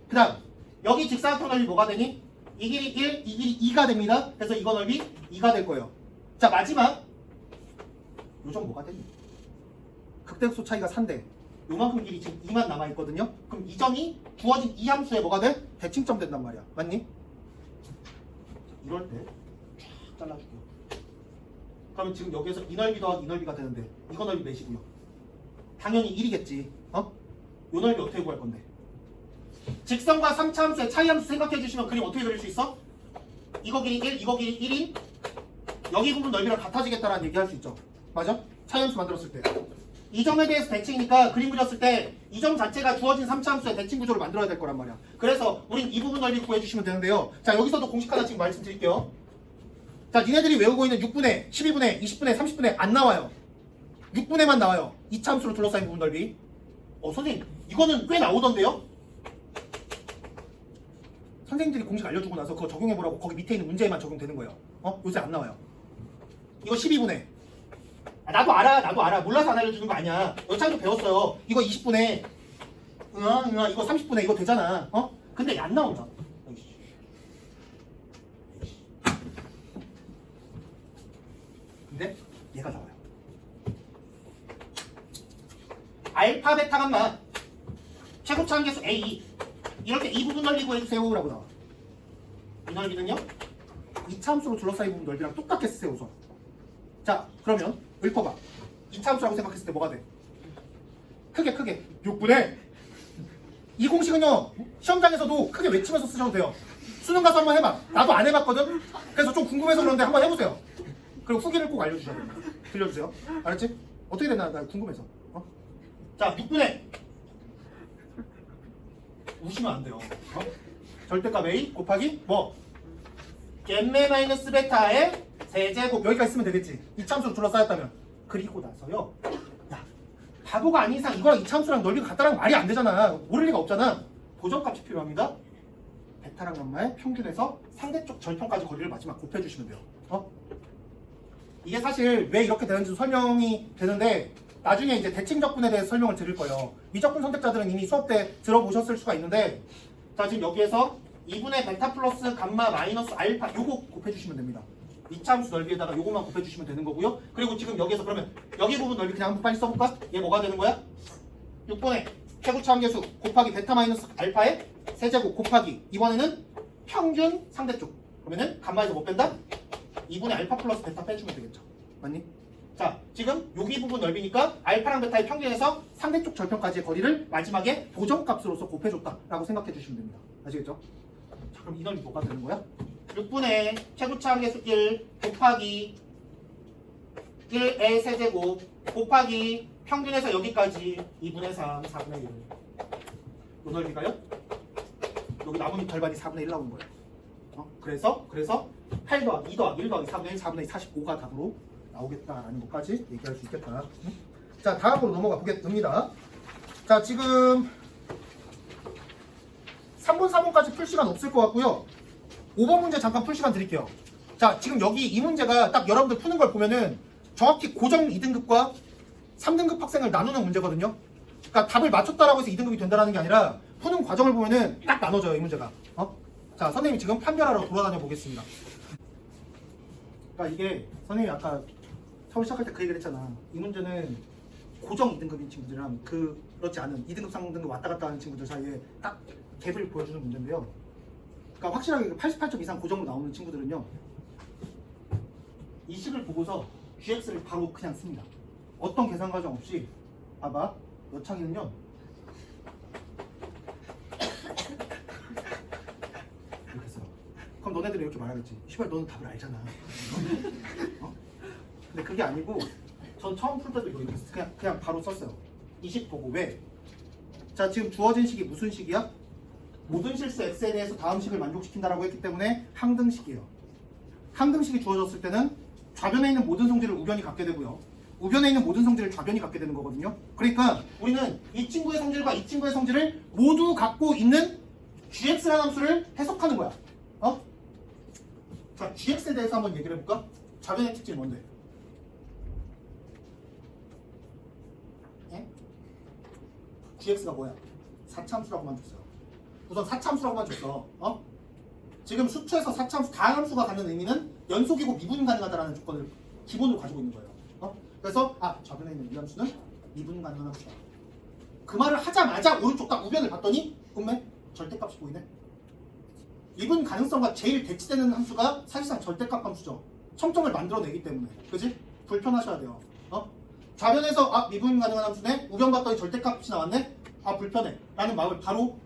그 다음 여기 직사각형 넓이 뭐가 되니? 이 길이 1, 이 길이 2가 됩니다. 그래서 이거 넓이 2가 될 거예요. 자, 마지막 요점 뭐가 되니? 극대극소 차이가 3대 요만큼 길이 지금 2만 남아있거든요. 그럼 이 점이 주어진 이 함수에 뭐가 돼? 대칭점 된단 말이야. 맞니? 이럴 때 쫙 잘라줄게요. 그러면 지금 여기에서 이 넓이 더하기 이 넓이가 되는데 이거 넓이 몇이고요? 당연히 1이겠지. 요 넓이 어떻게 구할 건데? 직선과 3차 함수의 차이 함수 생각해 주시면 그림 어떻게 그릴 수 있어? 이거 길이 1, 이거 길이 1인 여기 부분 넓이랑 같아지겠다라는 얘기 할 수 있죠. 맞아? 차이 함수 만들었을 때. 이 점에 대해서 대칭이니까 그림 그렸을 때 이 점 자체가 주어진 3차 함수의 대칭 구조를 만들어야 될 거란 말이야. 그래서 우린 이 부분 넓이 구해주시면 되는데요. 자, 여기서도 공식 하나 지금 말씀드릴게요. 자, 니네들이 외우고 있는 6분의, 12분의, 20분의, 30분의 안 나와요. 6분의만 나와요. 2차 함수로 둘러싸인 부분 넓이. 선생님, 이거는 꽤 나오던데요? 선생님들이 공식 알려주고 나서 그거 적용해보라고 거기 밑에 있는 문제에만 적용되는 거예요. 요새 안 나와요. 이거 12분의. 나도 알아. 몰라서 안 알려주는 거 아니야. 여차도 배웠어요. 이거 20분의, 이거 30분의 이거 되잖아. 근데 안 나온다. 근데 얘가 나와요. 알파, 베타, 감마 최고차 함계수 A 이럴 때 이 부분 넓이 구해주세요 라고 나와. 이 넓이는요 2차 함수로 둘러싸인 부분 넓이랑 똑같게 쓰세요 우선. 자, 그러면 읊어봐. 2차 함수라고 생각했을 때 뭐가 돼? 크게 6분의 이 공식은요 시험장에서도 크게 외치면서 쓰셔도 돼요. 수능 가서 한번 해봐. 나도 안 해봤거든. 그래서 좀 궁금해서 그런데 한번 해보세요. 그리고 후기를 꼭 알려주셔야 돼요. 들려주세요. 알았지? 어떻게 됐나 나 궁금해서. 자, 6분의 우시면 안 돼요. 절대값 A 곱하기 뭐? 겜메 마이너스 베타의 세제곱 여기까지 쓰면 되겠지. 이참수로 둘러싸였다면. 그리고 나서요. 야, 바보가 아닌 이상 이거랑 이참수랑 넓이가 같다라는 말이 안 되잖아. 모를 리가 없잖아. 보정값이 필요합니다. 베타랑 감마의 평균에서 상대쪽 절편까지 거리를 마지막 곱해주시면 돼요. 이게 사실 왜 이렇게 되는지 설명이 되는데 나중에 이제 대칭 적분에 대해서 설명을 드릴 거예요. 미적분 선택자들은 이미 수업 때 들어보셨을 수가 있는데 자, 지금 여기에서 2분의 베타 플러스 감마 마이너스 알파 요거 곱해주시면 됩니다. 2차 함수 넓이에다가 요거만 곱해주시면 되는 거고요. 그리고 지금 여기에서 그러면 여기 부분 넓이 그냥 한번 빨리 써볼까? 얘 뭐가 되는 거야? 6분의 최고차 함계수 곱하기 베타 마이너스 알파의 세제곱 곱하기 이번에는 평균 상대쪽 그러면은 감마에서 못 뺀다? 2분의 알파 플러스 베타 빼주면 되겠죠. 맞니? 자, 지금 여기 부분 넓이니까 알파랑 베타의 평균에서 상대쪽 절편까지의 거리를 마지막에 보정값으로서 곱해줬다라고 생각해 주시면 됩니다. 아시겠죠? 자, 그럼 이 넓이 뭐가 되는 거야? 6분의 최고차항 계수 1 곱하기 1의 세제곱 곱하기 평균에서 여기까지 2분의 3, 4분의 1. 요 넓이가요? 여기 나뭇잎 절반이 4분의 1 나오는 거예요. 그래서 8 더하기 2 더하기 1 더하기 4분의 1, 4분의 2, 45가 답으로 나오겠다라는 것까지 얘기할 수 있겠다. 자, 다음으로 넘어가 보겠습니다. 자, 지금 3번, 4번까지 풀 시간 없을 것 같고요. 5번 문제 잠깐 풀 시간 드릴게요. 자, 지금 여기 이 문제가 딱 여러분들 푸는 걸 보면은 정확히 고정 2등급과 3등급 학생을 나누는 문제거든요. 그러니까 답을 맞췄다라고 해서 2등급이 된다는 게 아니라 푸는 과정을 보면은 딱 나눠져요, 이 문제가. 자, 선생님이 지금 판별하러 돌아다녀 보겠습니다. 그러니까 이게 선생님이 아까 처음 시작할 때 그 얘기를 했잖아. 이 문제는 고정 2등급인 친구들이랑 그렇지 않은 2등급, 3등급 왔다 갔다 하는 친구들 사이에 딱 갭을 보여주는 문제인데요. 그러니까 확실하게 88점 이상 고정으로 나오는 친구들은요, 이 식을 보고서 GX를 바로 그냥 씁니다. 어떤 계산 과정 없이. 봐봐, 여창이는요, 이렇게 써. 그럼 너네들이 이렇게 말하겠지. 시발 너는 답을 알잖아. 근데 그게 아니고 전 처음 풀 때도 이렇게 그냥 바로 썼어요. 이 식 보고. 왜? 자, 지금 주어진 식이 무슨 식이야? 모든 실수 x에 대해서 다음 식을 만족시킨다라고 했기 때문에 항등식이에요. 항등식이 주어졌을 때는 좌변에 있는 모든 성질을 우변이 갖게 되고요. 우변에 있는 모든 성질을 좌변이 갖게 되는 거거든요. 그러니까 우리는 이 친구의 성질과 이 친구의 성질을 모두 갖고 있는 gx라는 함수를 해석하는 거야. 자, gx에 대해서 한번 얘기를 해볼까? 좌변의 특징이 뭔데? gx가 뭐야? 4차함수라고만 줬어요. 우선 4차함수라고만 줬어. 지금 수초에서 4차함수 다항함수가 갖는 의미는 연속이고 미분 가능하다라는 조건을 기본으로 가지고 있는 거예요. 그래서 좌변에 있는 이 함수는 미분 가능한 함수다. 그 말을 하자마자 오른쪽 딱 우변을 봤더니 꿈에 절대값이 보이네. 미분 가능성과 제일 대치되는 함수가 사실상 절대값 함수죠. 첨점을 만들어내기 때문에. 그지? 불편하셔야 돼요. 좌변에서 미분 가능한 함수네. 우변 봤더니 절대값이 나왔네. 불편해 라는 마음을 바로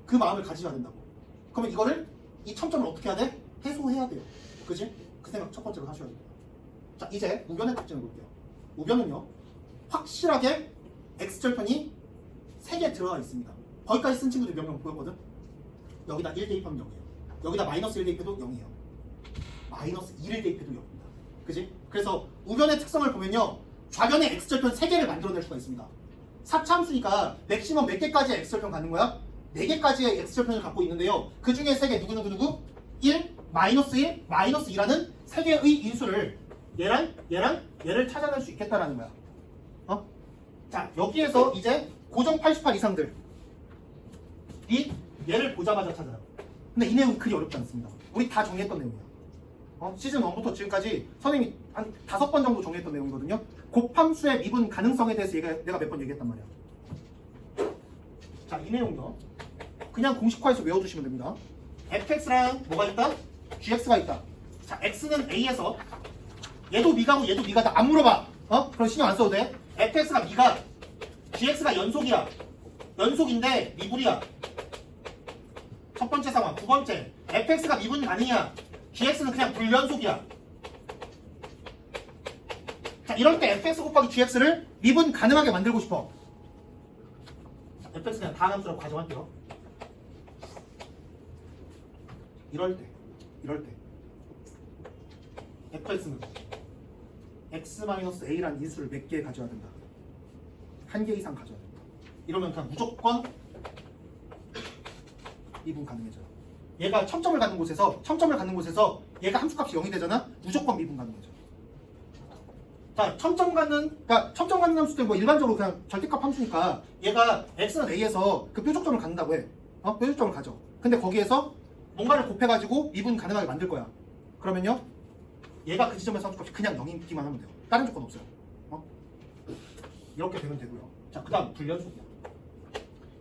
그 마음을 가지셔야 된다고. 그러면 이거를 이 첨점을 어떻게 해야 돼? 해소해야 돼요. 그지? 그 생각 첫 번째로 하셔야 됩니다. 자, 이제 우변의 특징을 볼게요. 우변은요, 확실하게 x절편이 3개 들어가 있습니다. 거기까지 쓴 친구들 몇 명 보였거든? 여기다 1 대입하면 0이에요. 여기다 마이너스 1 대입해도 0이에요. 마이너스 2를 대입해도 0입니다. 그지? 그래서 우변의 특성을 보면요, 좌변의 x절편 3개를 만들어낼 수가 있습니다. 4차함수니까 맥시멈 몇 개까지의 x절편 갖는 거야? 4개까지의 x절편을 갖고 있는데요. 그 중에 3개 누구? 1, 마이너스 1, 마이너스 2라는 3개의 인수를 얘를 찾아낼 수 있겠다라는 거야. 자, 여기에서 이제 고정 88 이상들이 얘를 보자마자 찾아요. 근데 이 내용이 그리 어렵지 않습니다. 우리 다 정리했던 내용이야. 시즌 1부터 지금까지 선생님이 한 5번 정도 정리했던 내용이거든요. 곱함수의 미분 가능성에 대해서 내가 몇 번 얘기했단 말이야. 자, 이 내용요, 그냥 공식화해서 외워두시면 됩니다. fx랑 뭐가 있다? gx가 있다. 자, x는 a에서 얘도 미가고 얘도 미가다. 안 물어봐. 그럼 신경 안 써도 돼. fx가 미가, gx가 연속이야. 연속인데 미분이야. 첫 번째 상황. 두 번째, fx가 미분 가능이야. gx는 그냥 불연속이야. 자, 이럴 때 fx 곱하기 gx를 미분 가능하게 만들고 싶어. 자, fx 그냥 다항함수라고 가정할게요. 이럴 때 fx는 x-a라는 인수를 몇 개 가져야 된다. 1개 이상 가져야 된다. 이러면 그냥 무조건 미분 가능해져요. 얘가 첨점을 갖는 곳에서 얘가 함수값이 0이 되잖아. 무조건 미분 가능해져. 자, 첨점 갖는 함수들 뭐 일반적으로 그냥 절대값 함수니까 얘가 x는 a에서 그 뾰족점을 갖는다고 해. 뾰족점을 가져. 근데 거기에서 뭔가를 곱해가지고 미분 가능하게 만들 거야. 그러면요, 얘가 그 지점에서 함수값이 그냥 0이기만 하면 돼요. 다른 조건 없어요. 이렇게 되면 되고요. 자, 그 다음 불연속이야.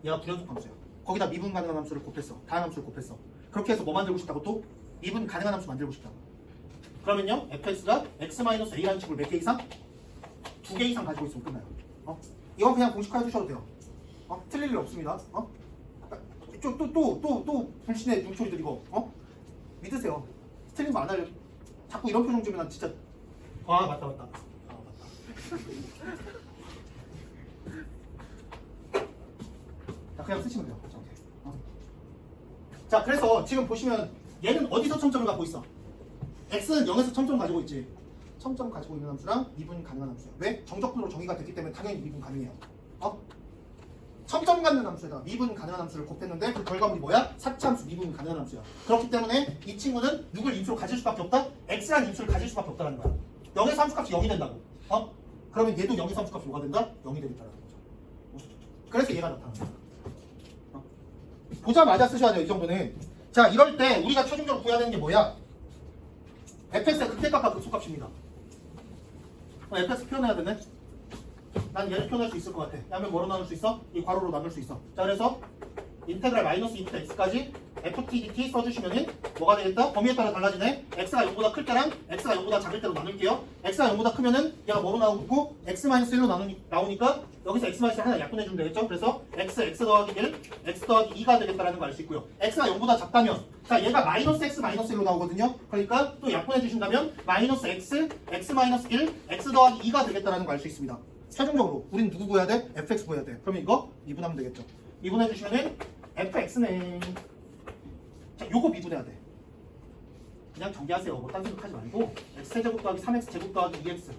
얘가 불연속 함수야. 거기다 미분 가능한 함수를 곱했어. 다항 함수를 곱했어. 그렇게 해서 뭐 만들고 싶다고? 또 미분 가능한 함수 만들고 싶다고. 그러면요 fx가 x-a라는 식을 몇 개 이상? 2개 이상 가지고 있으면 끝나요. 이건 그냥 공식화 해주셔도 돼요. 틀릴 일 없습니다. 또 불신의 눈초리들 이거 믿으세요. 틀린 거 안 하려. 자꾸 이런 표정 주면 난 진짜 맞다. 자, 그냥 쓰시면 돼요. 자, 그래서 지금 보시면 얘는 어디서 첨점을 갖고 있어? x는 0에서 첨점 가지고 있지. 첨점 가지고 있는 함수랑 미분 가능한 함수야. 왜? 정적분으로 정의가 됐기 때문에 당연히 미분 가능해요. 첨점 갖는 함수에다 미분 가능한 함수를 곱했는데 그 결과물이 뭐야? 사차함수 미분 가능한 함수야. 그렇기 때문에 이 친구는 누굴 인수로 가질 수밖에 없다? x라는 인수를 가질 수밖에 없다는 거야. 0에서 함수값이 0이 된다고. 그러면 얘도 0에서 함수값이 뭐가 된다? 0이 되겠다는 거죠. 그래서 얘가 나타나는 거야. 보자마자 쓰셔야 돼요. 이 정도는. 자, 이럴 때 우리가 최종적으로 구해야 되는 게 뭐야? fx의 극대값과 극소값입니다. fx 표현해야 되네. 난 얘를 표현할 수 있을 것 같아. 야면 뭐로 나눌 수 있어? 이 괄호로 나눌 수 있어. 자, 그래서 인테그랄 마이너스 2부터 x까지 ft dt 써주시면은 뭐가 되겠다? 범위에 따라 달라지네. x가 0보다 클 때랑 x가 0보다 작을 때로 나눌게요. x가 0보다 크면은 얘가 뭐로 나오고 x-1로 나오니까 여기서 x-1 하나 약분해주면 되겠죠? 그래서 x 더하기 1, x 더하기 2가 되겠다라는 걸 알 수 있고요. x가 0보다 작다면 자 얘가 마이너스 x 마이너스 1로 나오거든요. 그러니까 또 약분해주신다면 마이너스 x, x-1, x 더하기 2가 되겠다라는 걸 알 수 있습니다. 최종적으로 우리는 누구 구해야 돼? fx 구해야 돼. 그러면 이거 미분하면 되겠죠. 미분해주시면은 fx네. 자, 요거 미분해야 돼. 그냥 정리하세요. 뭐 딴 생각하지 말고 x제곱 더하기 3x제곱 더하기 2x.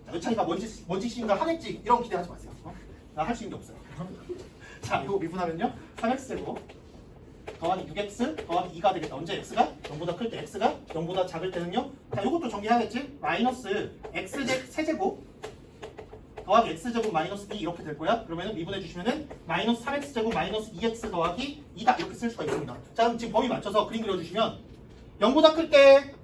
자, 이 차이가 뭔 짓인가 하겠지. 이런 기대하지 마세요. 나 할 수 있는 게 없어요. 자, 요거 미분하면요. 3x제곱 더하기 6x 더하기 2가 되겠다. 언제 x가 0보다 클 때 x가 0보다 작을 때는요. 자, 요것도 정리하겠지. 마이너스 x세제곱 더하기 x제곱 마이너스 2 이렇게 될 거야. 그러면 미분해 주시면은 마이너스 3x제곱 마이너스 2x 더하기 2다 이렇게 쓸 수가 있습니다. 자, 그럼 지금 범위 맞춰서 그림 그려주시면 0보다 클 때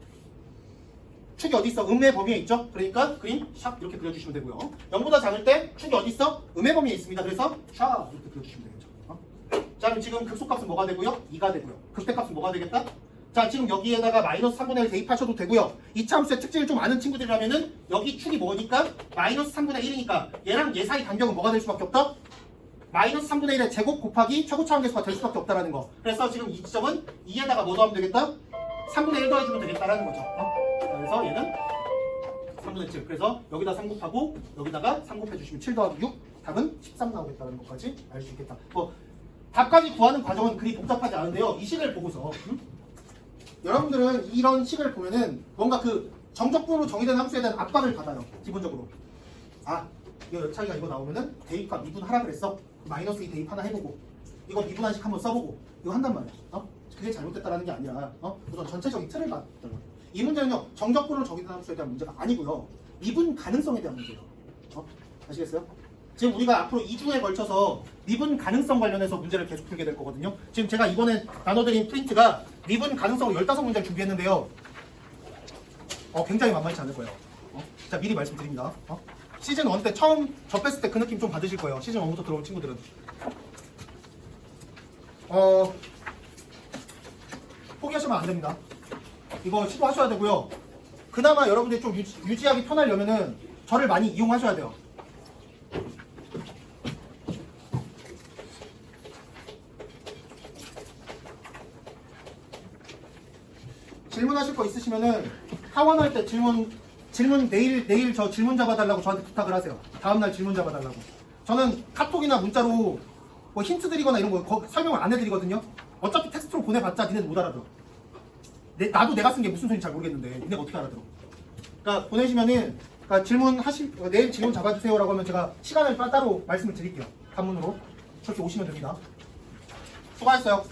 축이 어디 있어? 음의 범위에 있죠? 그러니까 그림 샵 이렇게 그려주시면 되고요. 0보다 작을 때 축이 어디 있어? 음의 범위에 있습니다. 그래서 샵 이렇게 그려주시면 되겠죠. 자, 그럼 지금 극소값은 뭐가 되고요? 2가 되고요. 극대값은 뭐가 되겠다? 자, 지금 여기에다가 마이너스 3분의 1 대입하셔도 되고요. 이차 함수의 특징을 좀 아는 친구들이라면은 여기 축이 뭐니까 마이너스 3분의 1이니까 얘랑 얘 사이 간격은 뭐가 될 수밖에 없다? 마이너스 3분의 1의 제곱 곱하기 최고차 함계수가 될 수밖에 없다라는 거. 그래서 지금 이 지점은 2에다가 뭐 더하면 되겠다? 3분의 1 더해주면 되겠다라는 거죠. 그래서 얘는 3분의 7. 그래서 여기다 3 곱하고 여기다가 3 곱해주시면 7 더하기 6 답은 13 나오겠다는 것까지 알 수 있겠다. 뭐 답까지 구하는 과정은 그리 복잡하지 않은데요. 이 식을 보고서 여러분들은 이런 식을 보면은 뭔가 그 정적분으로 정의된 함수에 대한 압박을 받아요. 기본적으로. 이거 차이가 이거 나오면은 대입과 미분하라 그랬어. 마이너스 2 대입 하나 해보고 이거 미분한식 한번 써보고 이거 한단 말이야. 그게 잘못됐다라는 게 아니라 우선 전체적인 틀을 봤던 이 문제는요. 정적분으로 정의된 함수에 대한 문제가 아니고요. 미분 가능성에 대한 문제예요. 아시겠어요? 지금 우리가 앞으로 2주에 걸쳐서 미분 가능성 관련해서 문제를 계속 풀게 될 거거든요. 지금 제가 이번에 나눠드린 프린트가 미분 가능성을 15문제를 준비했는데요. 굉장히 만만치 않을 거예요. 자, 미리 말씀드립니다. 시즌 1 때 처음 접했을 때 그 느낌 좀 받으실 거예요. 시즌 1부터 들어온 친구들은. 포기하시면 안 됩니다. 이거 시도하셔야 되고요. 그나마 여러분들이 좀 유지하기 편하려면은 저를 많이 이용하셔야 돼요. 질문하실 거 있으시면은 하원할 때 질문 내일 저 질문 잡아달라고 저한테 부탁을 하세요. 다음날 질문 잡아달라고. 저는 카톡이나 문자로 뭐 힌트 드리거나 이런 거 설명을 안 해드리거든요. 어차피 텍스트로 보내봤자 니네들 못 알아들어. 나도 내가 쓴 게 무슨 소리인지 잘 모르겠는데 니네가 어떻게 알아들어. 그러니까 보내시면은 내일 질문 잡아주세요라고 하면 제가 시간을 따로 말씀을 드릴게요. 단문으로. 그렇게 오시면 됩니다. 수고하셨어요.